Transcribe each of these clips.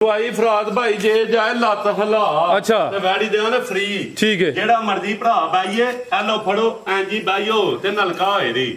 ਭਾਈ ਫਰਾਦ ਭਾਈ ਜੇ ਜਾਏ ਲੱਤ ਹਲਾ ਅੱਛਾ ਤੇ ਵੈੜੀ ਦੇ ਉਹਨੇ ਫ੍ਰੀ ਠੀਕ ਹੈ ਜਿਹੜਾ ਮਰਜ਼ੀ ਭਰਾ ਬਾਈਏ ਐਲੋ ਫੜੋ ਐਂਜੀ ਬਾਈਓ ਤੇ ਨਲਕਾ ਹੋਏ ਦੀ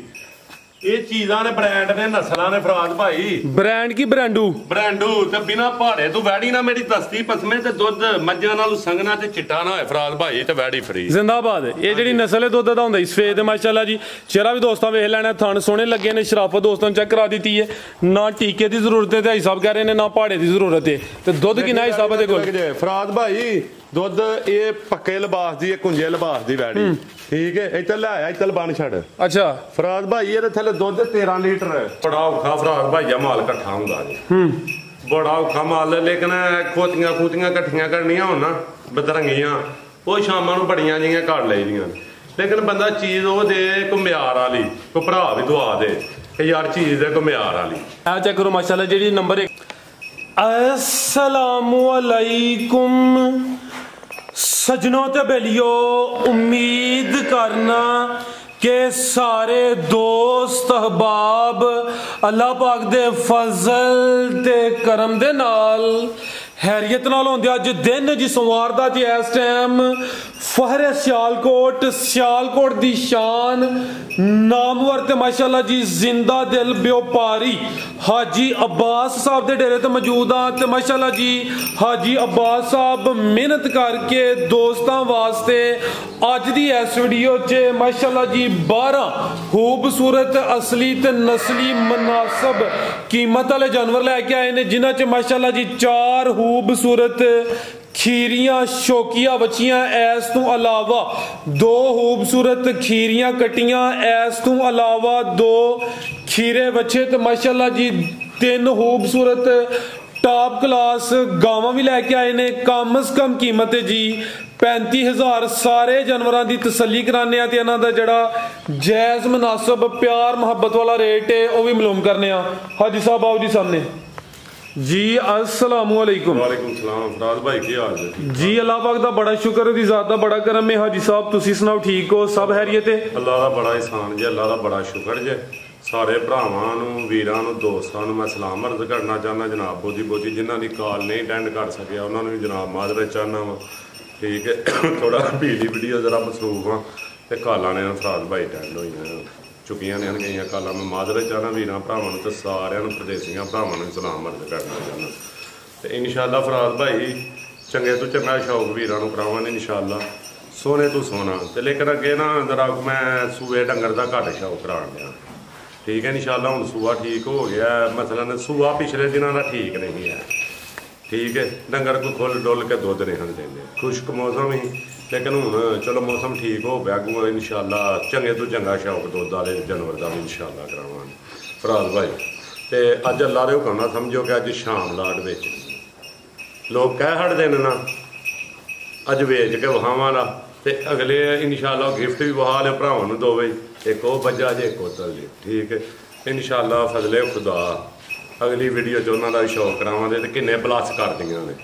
ਇਹ ਚੀਜ਼ਾਂ ਨੇ ਬ੍ਰਾਂਡ ਨੇ ਨਸਲਾਂ ਨੇ ਫਰਾਦ ਭਾਈ ਬ੍ਰਾਂਡ ਕੀ ਬ੍ਰਾਂਡੂ ਤੇ ਬਿਨਾ ਪਹਾੜੇ ਤੂੰ ਵੈੜੀ ਨਾ ਮੇਰੀ ਦਸਤੀ ਪਸਮੇ ਤੇ ਦੁੱਧ ਮੱਝਾਂ ਨਾਲ ਸੰਗਣਾ ਤੇ ਚਿੱਟਾ ਨਾ ਹੋਏ ਫਰਾਦ ਭਾਈ ਤੇ ਵੈੜੀ ਫ੍ਰੀ ਜ਼ਿੰਦਾਬਾਦ। ਇਹ ਜਿਹੜੀ ਨਸਲ ਹੈ ਦੁੱਧ ਦਾ ਹੁੰਦਾ ਸਫੇਦ ਤੇ ਮਾਸ਼ਾਅੱਲਾ ਜੀ ਚਿਹਰਾ ਵੀ ਦੋਸਤਾਂ ਵੇਖ ਲੈਣਾ ਥਣ ਸੋਹਣੇ ਲੱਗੇ ਨੇ ਸ਼ਰਾਫਤ ਦੋਸਤਾਂ ਨੂੰ ਚੈੱਕ ਕਰਾ ਦਿੱਤੀ ਹੈ ਨਾ ਟੀਕੇ ਦੀ ਜ਼ਰੂਰਤ ਹੈ ਤੇ ਭਾਈ ਸਾਹਿਬ ਕਹਿ ਰਹੇ ਨੇ ਨਾ ਪਹਾੜੇ ਦੀ ਜ਼ਰੂਰਤ ਹੈ ਤੇ ਦੁੱਧ ਕਿੰਨਾ ਹਿਸਾਬ ਹੈ ਦੇ ਕੋਲ ਫਰਾਦ ਭਾਈ ਦੁੱਧ ਇਹ ਪੱਕੇ ਲਿਬਾਸ ਦੀ ਇਹ ਕੁੰਜੇ ਲਿਬਾਸ ਦੀ ਵੈੜੀ ਠੀਕ ਹੈ ਇੱਥੇ ਲੈ ਆਇਆ ਇੱਥੇ ਬਣ ਛੱਡ ਅੱਛਾ ਫਰਾਦ ਭਾਈ ਇਹਦੇ ਥੱਲੇ ਦੁੱਧ 13 ਲੀਟਰ ਬੜਾ ਔਖਾ ਫਰਾਦ ਭਾਈ ਆ ਮਾਲ ਇਕੱਠਾ ਹੁੰਦਾ ਜੀ ਬੜਾ ਔਖਾ ਮਾਲ ਲੇਕਿਨ ਖੋਤੀਆਂ ਇਕੱਠੀਆਂ ਕਰਨੀਆਂ ਹੋਣ ਨਾ ਬਦਰੰਗੀਆਂ ਉਹ ਸ਼ਾਮਾਂ ਨੂੰ ਬੜੀਆਂ ਜਿਹੀਆਂ ਘੜ ਲਈਦੀਆਂ ਲੇਕਿਨ ਬੰਦਾ ਚੀਜ਼ ਉਹ ਦੇ ਕੋ ਮਿਆਰ ਵਾਲੀ ਕੋ ਭਰਾ ਵੀ ਦਵਾ ਦੇ ਕਿ ਯਾਰ ਚੀਜ਼ ਦੇ ਕੋ ਮਿਆਰ ਵਾਲੀ ਆ ਚੈੱਕ ਕਰੋ ਮਾਸ਼ਾਅੱਲਾ ਜਿਹੜੀ ਨੰਬਰ 1 अस्सलामु अलैकुम सजनों ते बेलियो उम्मीद करना कि सारे दोस्त अहबाब अल्लाह पाक दे फजल ते करम दे नाल हैरियत नाल होंदे अज दिन जी सोमवार दा जी इस टाइम फहरे सियालकोट दी शान नामवर ते माशाअल्लाह जी जिंदा दिल व्यापारी हाजी अब्बास साहब दे डेरे ते मौजूद हाँ ते माशाअल्लाह जी हाजी अब्बास साहब मेहनत करके दोस्तां वास्ते अज दी इस वीडियो च माशाअल्लाह जी 12 खूबसूरत असली ते नस्ली मुनासिब कीमत वाले जानवर लैके आए ने जिन्हां च माशाअल्लाह जी 4 खूबसूरत खीरियां शौकिया बच्चियां ऐस तो अलावा 2 खूबसूरत खीरियां कटियां ऐस तो अलावा 2 खीरे बच्चे तो माशाअल्लाह जी 3 खूबसूरत टॉप क्लास गावां भी लैके आए ने कम से कम कीमत है जी 35,000 सारे जानवरों की तसल्ली कराने ते इन्हां दा जिहड़ा जायज़ मुनासिब प्यार मुहब्बत वाला रेट है वह भी मालूम करने हाजी साहब आओ जी सामने जी अस्सलाम वालेकुम सलाम फराद भाई की हाल है जी अल्लाह पाक दा बड़ा शुक्र दी ज़ात दा बड़ा करम है हाजी साहब तुसी सुनाओ ठीक हो सब खैरियत है अल्लाह दा बड़ा एहसान जे अल्लाह दा बड़ा शुक्र जे सारे भरावां नूं वीरां नूं दोस्तां नूं मैं सलाम अर्ज करना चाहना जनाब बोधी जिन्हां दी कॉल नहीं अटेंड कर सकिया उन्हां नूं भी जनाब माजरत चाहना वा ठीक है थोड़ा पीली वीडियो जरा मसरूफ हाँ ते कॉलां ने फराद भाई अटेंड होईयां चुकियां ने गई कल मैं माजरत चाहना वीरां भरावां नूं ते सारिआं नूं परदेसियां भरावां नूं सलाम अर्ज करना चाहना ते इंशाअल्लाह फराद भाई चंगे तो चंगा शौक वीरां नूं करावांगे इंशाअल्लाह सोने तो सोना ते लेकिन अगे ना जरा मैं सूए डंगर दा घट शौक कराण दिया ठीक है इंशाअल्लाह हुण सूआ ठीक हो गया मसलन सूआ पिछले दिनों का ठीक नहीं है ठीक है डंगर को खुल डुल के दुध नहीं देंगे खुश्क मौसम ही लेकिन हूँ चलो मौसम ठीक हो गया अगू इंशाअल्लाह चंगे तो चंगा शौक दुध वाले जानवर का भी इंशाअल्लाह करावांगे फराद भाई तो अज अल्लाह दे हुक्म नाल समझो कि अज शाम लाट बेच लोग कह हटदे ने ना अज वेच के वहावां ला ते अगले इंशाअल्लाह गिफ्ट भी वहा ले भरावां नूं दोवे एक वो बज्जा जे एक उतल जी ठीक है इंशाअल्लाह फजले खुदा अगली वीडियो च उन्हां दा भी शौक करावांगे ते किन्ने प्लस कर दियां ने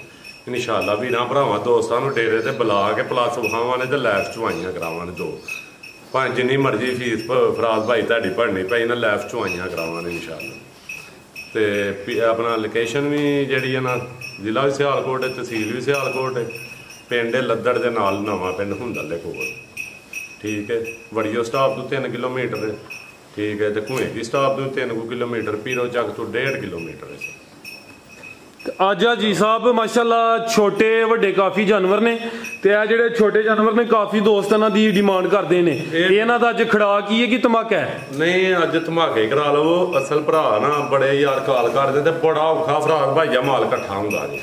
इंशाअल्लाह वीरां भरावां दोस्तां नूं डेरे ते बुला के प्लस वहावां ते लैफ चुआइयां करावांगे 2 भावें जिन्नी मर्जी फीस फराद भाई तुहाडी भरनी पई ना लैफ चुआइयां करावांगे इंशाअल्लाह ते अपना लोकेशन भी जिहड़ी है ना जिला भी सियालकोट है तहसील भी सियालकोट है पिंड लद्दड़ दे नाल नवां पिंड हुंदल दे कोल ठीक है वड़ियो स्टाप तो 3 किलोमीटर है ठीक है तो घुए की स्टाप तो 3 किलोमीटर पीरो चक तो 1.5 किलोमीटर है अज जी साहब माशाअल्लाह छोटे वड्डे काफ़ी जानवर ने ते आ जिहड़े छोटे जानवर ने काफ़ी दोस्त इन्हां दी डिमांड करते हैं इन्हां दा अज खड़ा की है कि धमाका है नहीं अज धमाके करा लो असल भरा ना बड़े यार कॉल करदे ते बड़ा औखा फराद भाईया माल इकट्ठा हुंदा जी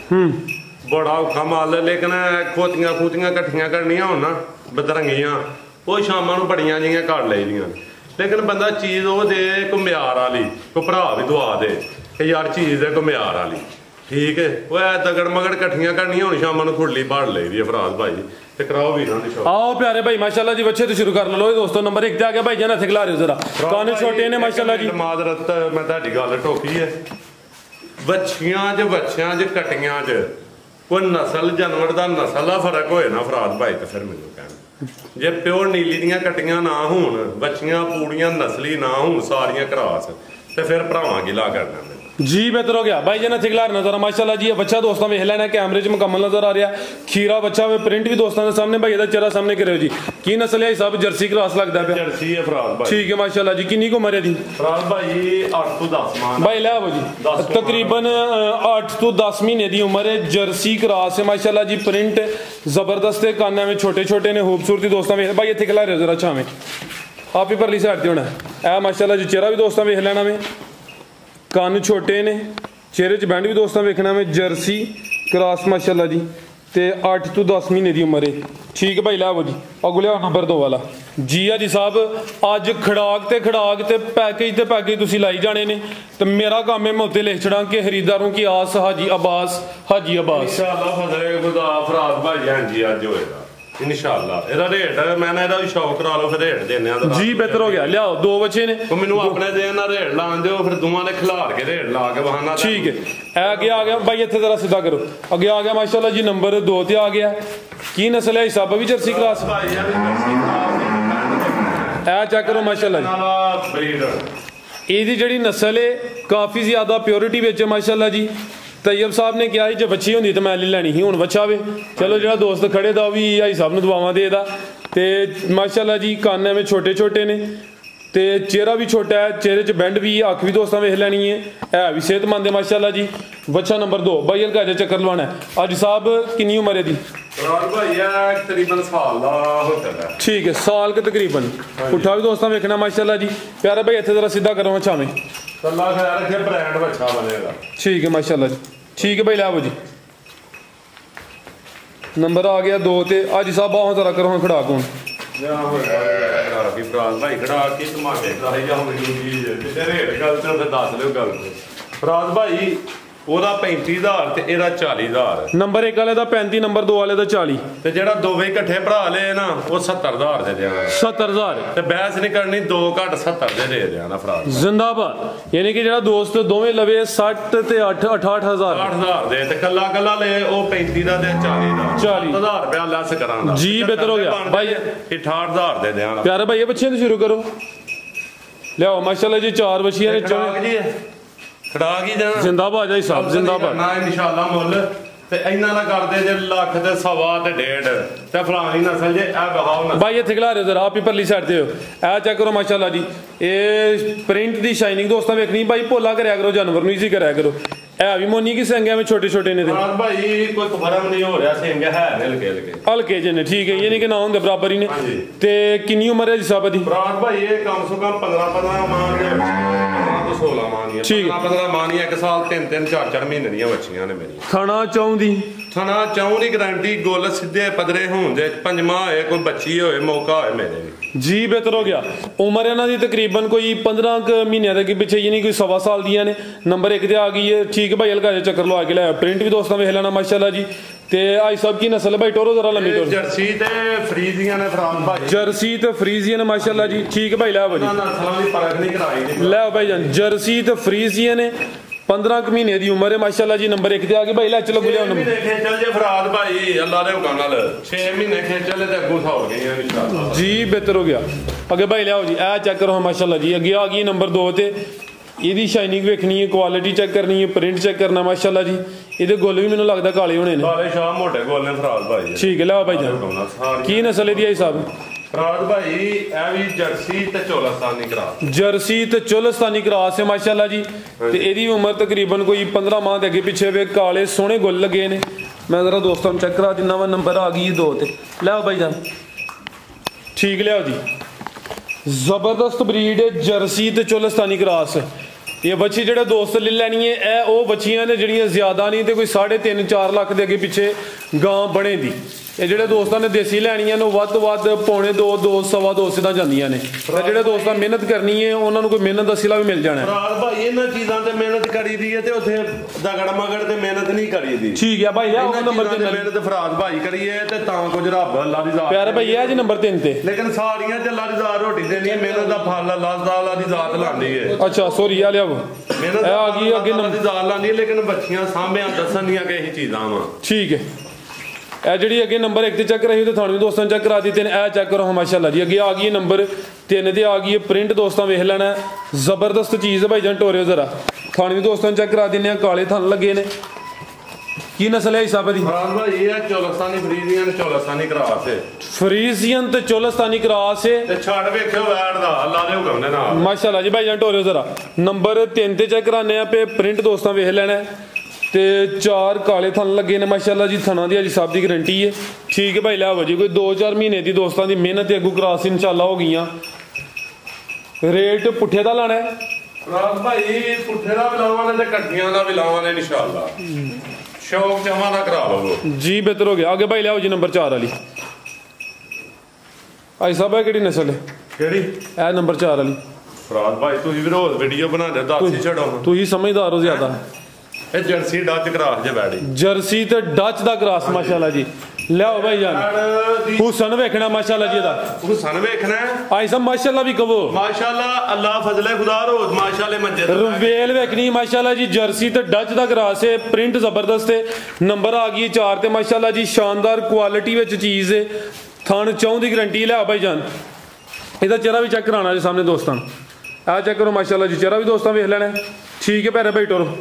बड़ा औखा माल लेकिन खोतियां इकट्ठियां करनियां होण ना बदरंगियां वो शामां नूं बड़ियां जिहियां घड़ लईदियां लेकिन बंदा चीज़ वो दे को म्यार वाली को भरा भी दवा दे कि यार चीज़ दे को म्यार वाली ठीक है वो तगड़ मगड़ कट्ठियां करनियां हुण शामां नूं खुरली भाड़ लईदी है फराद भाई ते कराओ वीरां दी शौक आओ प्यारे भाई माशाअल्लाह जी बच्चे तो शुरू कर लो दोस्तों नंबर 1 ते आ गया भाई जान हथ खिला रहे हो जरा काने छोटे ने माशाअल्लाह जी माजरत मैं तुहाडी गल टोकी है बच्चियां च कट्टियां च कोई नस्ल जानवर दा नस्ल दा फर्क होए ना फराद भाई ते फिर मैनूं कहण जे प्योर नीली दियां कट्टियां ना होण बच्चियां पूड़ियां नस्ली ना होण सारियां क्रास ते फिर भरावां गिला करना जी बेहतर हो गया भाई जान थिगला नजर माशाल्लाह जी बच्चा दोस्तों वेख लेना कैमरे च मुकम्मल नजर आ रहा खीरा बच्चा वे प्रिंट भी दोस्तों के सामने भाई चेहरा सामने करो जी की नस्ल है सब जर्सी क्रॉस लगता है जर्सी है फराज भाई ठीक है माशाल्लाह जी कितनी उम्र है जी फराज भाई 8 तो 10 मान भाई ले आओ जी तकरीबन 8 तो 10 महीने की उम्र है जर्सी क्रॉस है माशाल्लाह जी प्रिंट जबरदस्त है काना में छोटे छोटे ने खूबसूरती दोस्तों वेख भाई इतने खिला रहे हो जरा छावे आप ही परली साइड से होना है माशाल्लाह जी चेहरा भी दोस्तों वेख लेना में कान छोटे ने चेहरे च बैंड भी दोस्तों वेखना में जर्सी क्रॉस माशाल्लाह जी ते 8 तो 10 महीने की उम्र है ठीक है भाई लाओ जी अगो लिया नंबर 2 वाला जी जी साहब अज खड़ाक ते पैकेज तुसी लाई जाने ने तो मेरा काम है मैं उत्ते लिख छड़ा कि खरीदारों की आस हाजी अब्बास इंशाअल्लाह फजले खुदा फराज भाई हां जी आज होएगा इंशाअल्लाह एदा रेट मैंने एदा भी शौक करा लो फिर रेट देने जी बेहतर हो गया लियाओ 2 बच्चे ने तो मैनू अपने देना रेट लान दियो फिर दोवां ने खिलार के रेट ला के बहाना ठीक है आगे आ गया भाई इत्थे जरा सीधा करो आगे आ गया माशाल्लाह जी नंबर 2 ते आ गया की नस्ल है हिसाब भी जर्सी क्रॉस भाई यार जर्सी क्रॉस ए चेक करो माशाल्लाह जी ब्रीड ਇਹਦੀ ਜਿਹੜੀ ਨਸਲ ਹੈ ਕਾਫੀ ਜ਼ਿਆਦਾ ਪਿਓਰਿਟੀ ਵਿੱਚ ਮਾਸ਼ਾਅੱਲਾ ਜੀ ਤੈयब ਸਾਹਿਬ ਨੇ ਕਿਹਾ ਸੀ ਜੇ ਬੱਚੀ ਹੁੰਦੀ ਤਾਂ ਮੈਂ ਲੈ ਲੈਣੀ ਸੀ ਹੁਣ ਬੱਚਾ ਵੇ ਚਲੋ ਜਿਹੜਾ ਦੋਸਤ ਖੜੇ ਦਾ ਵੀ ਆਈ ਸਾਹਿਬ ਨੂੰ ਦੁਆਵਾਂ ਦੇ ਦਾ ਤੇ ਮਾਸ਼ਾਅੱਲਾ ਜੀ ਕੰਨ ਐਵੇਂ ਛੋਟੇ ਛੋਟੇ ਨੇ ਤੇ ਚਿਹਰਾ ਵੀ ਛੋਟਾ ਹੈ ਚਿਹਰੇ 'ਚ ਬੈਂਡ ਵੀ ਅੱਖ ਵੀ ਦੋਸਤਾਂ ਵੇਖ ਲੈਣੀ ਹੈ ਵੀ ਸਿਹਤਮੰਦ ਹੈ ਮਾਸ਼ਾਅੱਲਾ ਜੀ ਬੱਚਾ ਨੰਬਰ 2 ਬਾਈ ਹਲਕਾ ਜਿਹਾ ਚੱਕਰ ਲਵਾਉਣਾ ਅੱਜ ਸਾਹਿਬ ਕਿੰਨੀ ਉਮਰ ਹੈ ਦੀ राज भाई तकरीबन साल दा होता है ठीक है साल के तकरीबन उठा भी दोस्तों वेखना माशाल्लाह जी प्यारे भाई इत्थे जरा सीधा करो छावे अल्लाह खैर रखे ब्रांड अच्छा बनेगा ठीक है माशाल्लाह जी ठीक है भाई लाओ जी नंबर आ गया 2 ते आज साहब बाहों जरा करो खड़ा कौन भाई खड़ा के टमाटे कराई जाओ जी रेट गल ते दस लियो गल फराज भाई ਉਹਦਾ 35000 ਤੇ ਇਹਦਾ 40000 ਨੰਬਰ 1 ਵਾਲੇ ਦਾ 35 ਨੰਬਰ 2 ਵਾਲੇ ਦਾ 40 ਤੇ ਜਿਹੜਾ ਦੋਵੇਂ ਇਕੱਠੇ ਭਰਾ ਲਏ ਨਾ ਉਹ 70000 ਦੇ ਦੇਣਾ 70000 ਤੇ ਬਹਿਸ ਨਹੀਂ ਕਰਨੀ 2 ਘੱਟ 70 ਦੇ ਦੇਣਾ ਫਰਾਜ਼ ਜ਼ਿੰਦਾਬਾਦ ਯਾਨੀ ਕਿ ਜਿਹੜਾ ਦੋਸਤ ਦੋਵੇਂ ਲਵੇ 60 ਤੇ 8 68000 80000 ਦੇ ਤੇ ਕੱਲਾ ਕੱਲਾ ਲਏ ਉਹ 35 ਦਾ ਤੇ 40 ਦਾ 40000 ਰੁਪਇਆ ਲੈਸ ਕਰਾਂਗਾ ਜੀ ਬਿਹਤਰ ਹੋ ਗਿਆ ਭਾਈ 68000 ਦੇ ਦੇਣਾ ਪਿਆਰੇ ਭਾਈ ਇਹ ਬੱਚਿਆਂ ਤੋਂ ਸ਼ੁਰੂ ਕਰੋ ਲਿਆਓ ਮਾਸ਼ਾਅੱਲਾ ਜੀ 4 ਬੱਚੀਆਂ ਨੇ ਜੀ ਖੜਾ ਕੀ ਜਾਣਾ ਜ਼ਿੰਦਾਬਾਦ ਜੀ ਸਾਹਿਬ ਜ਼ਿੰਦਾਬਾਦ ਨਾ ਇਨਸ਼ਾਅੱਲਾ ਮੁੱਲ ਤੇ ਇਹਨਾਂ ਦਾ ਕਰਦੇ ਜੇ ਲੱਖ ਤੇ ਸਵਾ ਤੇ ਡੇਢ ਤੇ ਫਲਾਣੀ ਨਸਲ ਜੇ ਇਹ ਬਹਾਓ ਨਾ ਭਾਈ ਇੱਥੇ ਖਿਲਾ ਰਹੇ ਜ਼ਰਾ ਆਪ ਹੀ ਪਰਲੀ ਸਾਈਡ ਤੇ ਹੋ ਇਹ ਚੈੱਕ ਕਰੋ ਮਾਸ਼ਾਅੱਲਾ ਜੀ ਇਹ ਪ੍ਰਿੰਟ ਦੀ ਸ਼ਾਈਨਿੰਗ ਦੋਸਤਾਂ ਵੇਖਣੀ ਭਾਈ ਭੋਲਾ ਕਰਿਆ ਕਰੋ ਜਾਨਵਰ ਨੂੰ ਈਜ਼ੀ ਕਰਿਆ ਕਰੋ ਇਹ ਵੀ ਮੋਨੀ ਕੀ ਸੰਗਿਆ ਵਿੱਚ ਛੋਟੇ ਛੋਟੇ ਨੇ ਤੇ ਹਾਂ ਭਾਈ ਕੋਈ ਫਰਕ ਨਹੀਂ ਹੋ ਰਿਹਾ ਸਿੰਘ ਹੈ ਹਲਕੇ ਜਿਹੇ ਨੇ ਠੀਕ ਹੈ ਯਾਨੀ ਕਿ ਨਾ ਹੁੰਦੇ ਬਰਾਬਰ ਹੀ ਨੇ ਤੇ ਕਿੰਨੀ ਉਮਰ ਹੈ ਜੀ ਸਾਹਿਬ ਦੀ ਫਰਾਦ ਭਾਈ ਇਹ ਕਮ ਸੋ ਕਮ 15 ਮਾਨ ਦੇ 16 ਮਾਨੀਆਂ 15 ਮਾਨੀਆਂ 1 ਸਾਲ 3 4 ਮਹੀਨੇ ਦੀਆਂ ਬੱਚੀਆਂ ਨੇ ਮੇਰੀਆਂ ਥਣਾ ਚਾਹੁੰਦੀ ਥਣਾ ਚਾਹੁੰ ਦੀ ਗਾਰੰਟੀ ਗੁੱਲ ਸਿੱਧੇ ਪਦਰੇ ਹੋਣ ਦੇ ਪੰਜਵਾਂ ਹੋਏ ਕੋਈ ਬੱਚੀ ਹੋਏ ਮੌਕਾ ਹੋਏ ਮੇਰੇ ਵੀ ਜੀ ਬਿਹਤਰ ਹੋ ਗਿਆ ਉਮਰ ਇਹਨਾਂ ਦੀ ਤਕਰੀਬਨ ਕੋਈ 15 ਮਹੀਨਿਆਂ ਦੇ ਪਿੱਛੇ ਯਾਨੀ ਕੋਈ 1.5 ਸਾਲ ਦੀਆਂ ਨੇ ਨੰਬਰ 1 ਤੇ ਆ ਗਈ ਹੈ ਠੀਕ ਭਾਈ ਹਲਕਾ ਜਿਹਾ ਚੱਕਰ ਲਵਾ ਕੇ ਲਿਆ ਪ੍ਰਿੰਟ ਵੀ ਦੋਸਤਾਂ ਵੇਖ ਲੈਣਾ ਮਾਸ਼ਾਅੱਲਾ ਜੀ ਤੇ ਆਈ ਸਭ ਕੀ ਨਸਲ ਭਾਈ ਟੋਰੋ ਜ਼ਰਾ ਲੰਮੀ ਟੋਰ ਜਰਸੀ ਤੇ ਫਰੀਜ਼ੀਆਂ ਨੇ ਫਰਾਮ ਭਾਈ ਜਰਸੀ ਤੇ ਫਰੀਜ਼ੀਅਨ ਮਾਸ਼ਾਅੱਲਾ ਜੀ ਠੀਕ ਭਾਈ ਲੈ ਭਾਈ ਨਸਲਾਂ ਦੀ ਪਰਖ ਨਹੀਂ ਕਰਾਈ ਲੈ ਭਾਈ ਜਾਨ ਜਰਸੀ ਤੇ ਫਰੀਜ਼ੀਅਨ ਨੇ 15 ਮਹੀਨੇ ਦੀ ਉਮਰ ਹੈ ਮਾਸ਼ਾਅੱਲਾ ਜੀ ਨੰਬਰ 1 ਤੇ ਆ ਗਏ ਭਾਈ ਲੈ ਚਲੋ ਬੁਲਿਆ ਨੰਬਰ ਖੇਚਲ ਜੇ ਫਰਾਦ ਭਾਈ ਅੱਲਾ ਦੇ ਹੁਕਮ ਨਾਲ 6 ਮਹੀਨੇ ਖੇਚਲ ਤੇ ਅੱਗੋਂ ਸੌ ਗਈਆਂ ਇਨਸ਼ਾਅੱਲਾ ਜੀ ਬਿਹਤਰ ਹੋ ਗਿਆ ਅੱਗੇ ਭਾਈ ਲਿਆਓ ਜੀ ਇਹ ਚੈੱਕ ਕਰੋ ਮਾਸ਼ਾਅੱਲਾ ਜੀ ਅੱਗੇ ਆ ਗਈ ਨੰਬਰ 2 ਤੇ ਇਹਦੀ ਸ਼ਾਈਨਿੰਗ ਵੇਖਣੀ ਹੈ ਕੁਆਲਿਟੀ ਚੈੱਕ ਕਰਨੀ ਹੈ ਪ੍ਰਿੰਟ ਚੈੱਕ ਕਰਨਾ ਮਾਸ਼ਾਅੱਲਾ ਜੀ ਇਹਦੇ ਗੁੱਲ ਵੀ ਮੈਨੂੰ ਲੱਗਦਾ ਕਾਲੇ ਹੋਣੇ ਨੇ ਕਾਲੇ ਸ਼ਾਹ ਮੋਟੇ ਗੁੱਲ ਨੇ ਫਰਾਦ ਭਾਈ ਠੀਕ ਹੈ ਲਿਆਓ ਭਾਈ ਜਾਨ ਕੀ ਨਸਲ ਇਹਦੀ ਆਈ ਸਾਹਿਬ ਫਰਾਦ ਭਾਈ ਇਹ ਵੀ ਜਰਸੀ ਤੇ ਚੋਲਸਤਾਨੀ ਕਰਾਸ ਜਰਸੀ ਤੇ ਚੋਲਸਤਾਨੀ ਕਰਾਸ ਹੈ ਮਾਸ਼ਾਅੱਲਾ ਜੀ ਤੇ ਇਹਦੀ ਉਮਰ ਤਕਰੀਬਨ ਕੋਈ 15 ਮਾਹ ਦੇ ਅੱਗੇ ਪਿੱਛੇ ਵੇ ਕਾਲੇ ਸੋਹਣੇ ਗੁੱਲ ਲੱਗੇ ਨੇ ਮੈਂ ਜ਼ਰਾ ਦੋਸਤਾਂ ਨੂੰ ਚੈੱਕ ਕਰਾ ਦਿੰਦਾ ਵਾ ਨੰਬਰ ਆ ਗਈ 2 ਤੇ ਲਿਆਓ ਭਾਈ ਜਾਨ ਠੀਕ ਲਿਆਓ ਜੀ ਜ਼ਬਰਦਸਤ ਬਰੀਡ ਜਰਸੀ ਤੇ ਚੋਲਸਤਾਨੀ ਕਰਾਸ ਇਹ ਬੱਚੀ ਜਿਹੜੇ ਦੋਸਤ ਲੈ ਲੈਣੀ ਹੈ ਇਹ ਉਹ ਬੱਚੀਆਂ ਨੇ ਜਿਹੜੀਆਂ ਜ਼ਿਆਦਾ ਨਹੀਂ ਤੇ ਕੋਈ 3.5 4 ਲੱਖ ਦੇ ਅੱਗੇ ਪਿੱਛੇ ਗਾਂ ਬਣੇ ਦੀ ਇਹ ਜਿਹੜੇ ਦੋਸਤਾਂ ਨੇ ਦੇਸੀ ਲੈਣੀਆਂ ਨੇ ਵੱਧ ਤੋਂ ਵੱਧ ਪੌਣੇ 2 ਸਵਾ 2 ਸਿੱਧਾ ਜਾਂਦੀਆਂ ਨੇ ਤੇ ਜਿਹੜੇ ਦੋਸਤਾਂ ਮਿਹਨਤ ਕਰਨੀ ਹੈ ਉਹਨਾਂ ਨੂੰ ਕੋਈ ਮਿਹਨਤ ਦਾ ਸਿਲਾ ਵੀ ਮਿਲ ਜਾਣਾ ਫਰਾਦ ਭਾਈ ਇਹਨਾਂ ਚੀਜ਼ਾਂ ਤੇ ਮਿਹਨਤ ਕਰੀਦੀ ਹੈ ਤੇ ਉੱਥੇ ਦਗੜ ਮਗੜ ਤੇ ਮਿਹਨਤ ਨਹੀਂ ਕਰੀਦੀ ਠੀਕ ਹੈ ਭਾਈ ਉਹ ਨੰਬਰ 3 ਮਿਹਨਤ ਫਰਾਦ ਭਾਈ ਕਰੀਏ ਤੇ ਤਾਂ ਕੁਝ ਰੱਬ ਅੱਲਾ ਦੀ ਜ਼ਾਤ ਪਿਆਰੇ ਭਾਈ ਇਹ ਜੀ ਨੰਬਰ 3 ਤੇ ਲੇਕਿਨ ਸਾਰੀਆਂ ਚ ਅੱਲਾ ਦੀ ਜ਼ਾਤ ਰੋਟੀ ਦੇਣੀ ਹੈ ਮਿਹਨਤ ਦਾ ਫਲ ਅੱਲਾ ਤਾਲਾ ਦੀ ਜ਼ਾਤ ਲਾਂਦੀ ਹੈ ਅੱਛਾ ਸੋਰੀ ਆ ਲਿਆਓ ਮਿਹਨਤ ਆ ਗਈ ਅੱਗੇ ਨੰਬਰ ਦੀ ਜ਼ਾਤ ਲਾਂਦੀ ਹੈ ਲੇਕਿਨ ਬੱਚੀਆਂ ਸਾਹਮਣੇ ਦੱਸਣ ਦੀਆਂ ਕਿ ਇਹ ਚੀਜ਼ਾਂ ਵਾ ਠੀਕ ਹੈ ਇਹ ਜਿਹੜੀ ਅੱਗੇ ਨੰਬਰ 1 ਤੇ ਚੈੱਕ ਰਹੀ ਤੇ ਤੁਹਾਨੂੰ ਦੋਸਤਾਂ ਚੈੱਕ ਕਰਾ ਦਿੱਤੇ ਨੇ ਇਹ ਚੈੱਕ ਕਰੋ ਮਾਸ਼ਾਅੱਲਾ ਜੀ ਅੱਗੇ ਆ ਗਈ ਨੰਬਰ 3 ਤੇ ਆ ਗਈ ਪ੍ਰਿੰਟ ਦੋਸਤਾਂ ਵੇਖ ਲੈਣਾ ਜ਼ਬਰਦਸਤ ਚੀਜ਼ ਹੈ ਭਾਈ ਜਾਨ ਟੋਰਿਓ ਜ਼ਰਾ ਥਣ ਵੀ ਦੋਸਤਾਂ ਚੈੱਕ ਕਰਾ ਦਿੰਨੇ ਆ, ਕਾਲੇ ਥਣ ਲੱਗੇ ਨੇ। ਕੀ ਨਸਲ ਹੈ ਹਿਸਾਬ ਦੀ? ਫਰਾਦ ਭਾਈ ਇਹ ਚੋਲਸਤਾਨੀ ਫਰੀਜ਼ੀਅਨ ਚੋਲਸਤਾਨੀ ਕਰਾਸ ਹੈ। ਫਰੀਜ਼ੀਅਨ ਤੇ ਚੋਲਸਤਾਨੀ ਕਰਾਸ ਹੈ ਤੇ ਛੱਡ ਵੇਖਿਓ ਵੈੜ ਦਾ ਅੱਲਾ ਦੇ ਹੁਕਮ ਦੇ ਨਾਲ ਮਾਸ਼ਾਅੱਲਾ ਜੀ। ਭਾਈ ਜਾਨ ਢੋਰਿਓ ਜ਼ਰਾ ਨੰਬਰ 3 ਤੇ ਚੈੱਕ ਕਰਾਨੇ ਆ ਪੇ ਪ੍ਰਿੰਟ ਦੋਸਤਾਂ ਵੇਖ ਲੈਣਾ ਤੇ 4 ਕਾਲੇ ਥਣ ਲੱਗੇ ਨੇ ਮਾਸ਼ਾਅੱਲਾ ਜੀ। ਥਣਾ ਦੀ ਅਜੀ ਸਭ ਦੀ ਗਰੰਟੀ ਹੈ। ਠੀਕ ਹੈ ਭਾਈ ਲਿਆਓ ਜੀ। ਕੋਈ 2-4 ਮਹੀਨੇ ਦੀ ਦੋਸਤਾਂ ਦੀ ਮਿਹਨਤ ਤੇ ਅੱਗੂ ਕਰਾਸ ਇਨਸ਼ਾਅੱਲਾ ਹੋ ਗਈਆਂ। ਰੇਟ ਪੁੱਠੇ ਦਾ ਲਾਣਾ ਹੈ ਫਰਾਦ ਭਾਈ, ਪੁੱਠੇ ਦਾ ਵੀ ਲਾਵਾਂਗੇ ਤੇ ਕੱਟੀਆਂ ਦਾ ਵੀ ਲਾਵਾਂਗੇ ਇਨਸ਼ਾਅੱਲਾ। ਸ਼ੌਕ ਜਮਾ ਨਾ ਕਰਾ ਲਵੋ ਜੀ। ਬਿਹਤਰ ਹੋ ਗਿਆ। ਅੱਗੇ ਭਾਈ ਲਿਆਓ ਜੀ ਨੰਬਰ 4 ਵਾਲੀ। ਭਾਈ ਸਾਹਿਬ ਇਹ ਕਿਹੜੀ ਨਸਲ ਹੈ? ਕਿਹੜੀ? ਇਹ ਨੰਬਰ 4 ਵਾਲੀ। ਫਰਾਦ ਭਾਈ ਤੁਸੀਂ ਵੀ ਰੋਜ਼ ਵੀਡੀਓ ਬਣਾਉਂਦੇ, ਦੱਸ ਹੀ ਛੱਡੋ। ਤੁਸੀਂ ਸਮਝਦਾਰ ਹੋ ਜ਼ਿਆਦਾ। ਇਹ ਜਰਸੀ ਡੱਚ ਕਰਾਸ ਜੇ ਵੈੜੀ। ਜਰਸੀ ਤੇ ਡੱਚ ਦਾ ਕਰਾਸ ਮਾਸ਼ਾਅੱਲਾ ਜੀ। ਲਿਆਓ ਭਾਈ ਜਾਨ ਹੁਸਨ ਵੇਖਣਾ ਮਾਸ਼ਾਅੱਲਾ ਜੀ ਦਾ। ਹੁਸਨ ਵੇਖਣਾ ਭਾਈ ਸਾਹਿਬ ਮਾਸ਼ਾਅੱਲਾ ਵੀ ਕਹੋ ਮਾਸ਼ਾਅੱਲਾ। ਅੱਲਾ ਫਜ਼ਲੇ ਖੁਦਾ ਰੋਜ਼ ਮਾਸ਼ਾਅੱਲਾ ਮੰਜੇ ਰਵੇਲ ਵੇਖਣੀ ਮਾਸ਼ਾਅੱਲਾ ਜੀ। ਜਰਸੀ ਤੇ ਡੱਚ ਦਾ ਕਰਾਸ ਹੈ। ਪ੍ਰਿੰਟ ਜ਼ਬਰਦਸਤ ਹੈ। ਨੰਬਰ ਆ ਗਈ 4 ਤੇ ਮਾਸ਼ਾਅੱਲਾ ਜੀ। ਸ਼ਾਨਦਾਰ ਕੁਆਲਿਟੀ ਵਿੱਚ ਚੀਜ਼ ਹੈ। ਥਣ ਚੌਂ ਦੀ ਗਰੰਟੀ ਲਿਆ ਭਾਈ ਜਾਨ। ਇਹਦਾ ਚਿਹਰਾ ਵੀ ਚੈੱਕ ਕਰਾਉਣਾ ਜੀ ਸਾਹਮਣੇ ਦੋਸਤਾਂ। ਆ ਚੈੱਕ ਕਰੋ ਮਾਸ਼ਾਅੱਲਾ ਜੀ। ਚਿਹਰਾ ਵੀ ਦੋਸਤਾਂ ਵੇਖ ਲੈਣਾ। ਠੀਕ ਹੈ ਪੈਰੇ ਭਾਈ ਟੋਰੋ।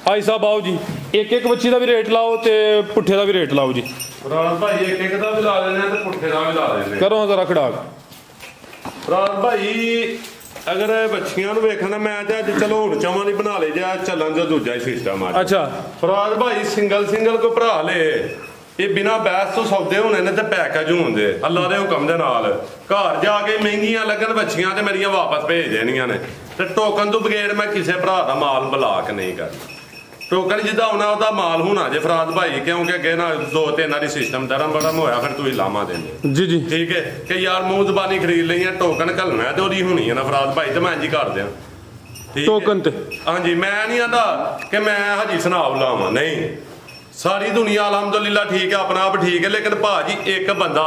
ਭਾਈ ਸਾਹਿਬ ਆਓ ਜੀ। ਇੱਕ ਬੱਚੀ ਦਾ ਵੀ ਰੇਟ ਲਾਓ ਤੇ ਪੁੱਠੇ ਦਾ ਵੀ ਰੇਟ ਲਾਓ ਜੀ। ਫਰਾਦ ਭਾਈ ਇੱਕ ਦਾ ਵੀ ਲਾ ਲੈਣੇ ਤੇ ਪੁੱਠੇ ਦਾ ਵੀ ਲਾ ਲੈਣੇ। ਕਰੋ ਜ਼ਰਾ ਖੜਾਕ। ਫਰਾਦ ਭਾਈ ਅਗਰ ਬੱਚੀਆਂ ਨੂੰ ਵੇਖਣਾ ਮੈਂ ਤੇ ਅੱਜ ਚਲੋ ਹੁਣ ਚਾਵਾਂ ਨਹੀਂ ਬਣਾ ਲੇ ਜਾ ਚੱਲਣ ਜੋ ਦੂਜਾ ਹੀ ਸਿਸਟਮ ਆ। ਅੱਛਾ ਫਰਾਦ ਭਾਈ ਸਿੰਗਲ ਕੋ ਭਰਾ ਲੇ ਇਹ ਬਿਨਾ ਬਹਿਸ ਤੋਂ ਸੌਦੇ ਹੋਣੇ ਨੇ ਤੇ ਪੈਕੇਜ ਹੁੰਦੇ ਅੱਲਾ ਦੇ ਹੁਕਮ ਦੇ ਨਾਲ। ਘਰ ਜਾ ਕੇ ਮਹਿੰਗੀਆਂ ਲੱਗਣ ਬੱਚੀਆਂ ਤੇ ਮੇਰੀਆਂ ਵਾਪਸ ਭੇਜ ਦੇਣੀਆਂ ਨੇ। ਤੇ ਟੋਕਨ ਤੋਂ ਬਗੈਰ ਮੈਂ ਕਿਸੇ ਭਰਾ ਦਾ ਮਾਲ ਬਲਾਕ ਨਹੀਂ ਕਰਨਾ। ਟੋਕਨ ਜਿੱਦਾਂ ਹੋਣਾ ਉਹਦਾ ਮਾਲ ਹੋਣਾ ਜੇ ਫਰਾਦ ਭਾਈ, ਕਿਉਂਕਿ ਅੱਗੇ ਨਾ 2-3 ਵਾਰੀ ਸਿਸਟਮ ਧਰਮ ਬੜਮ ਹੋਇਆ ਫਿਰ ਤੁਸੀਂ ਲਾਮਾ ਦੇਣੇ ਜੀ ਜੀ। ਠੀਕ ਹੈ ਕਿ ਯਾਰ ਮੂੰਹ ਜ਼ਬਾਨੀ ਖਰੀਦ ਲਈ ਟੋਕਨ ਘੱਲਣਾ ਤੇ ਉਹਦੀ ਹੋਣੀ ਹੈ ਨਾ ਫਰਾਦ ਭਾਈ, ਤੇ ਮੈਂ ਇੰਝ ਕਰ ਦਿਆਂ ਟੋਕਨ ਤੇ। ਹਾਂਜੀ ਮੈਂ ਨਹੀਂ ਆਂਦਾ ਕਿ ਮੈਂ ਹਾਜੀ ਸਨਾਬ ਲਾਵਾਂ, ਨਹੀਂ। ਸਾਰੀ ਦੁਨੀਆ ਅਲਹਮਦੁਲਿਲਾ ਠੀਕ ਹੈ, ਆਪਣਾ ਆਪ ਠੀਕ ਹੈ। ਲੇਕਿਨ ਭਾਜੀ ਇੱਕ ਬੰਦਾ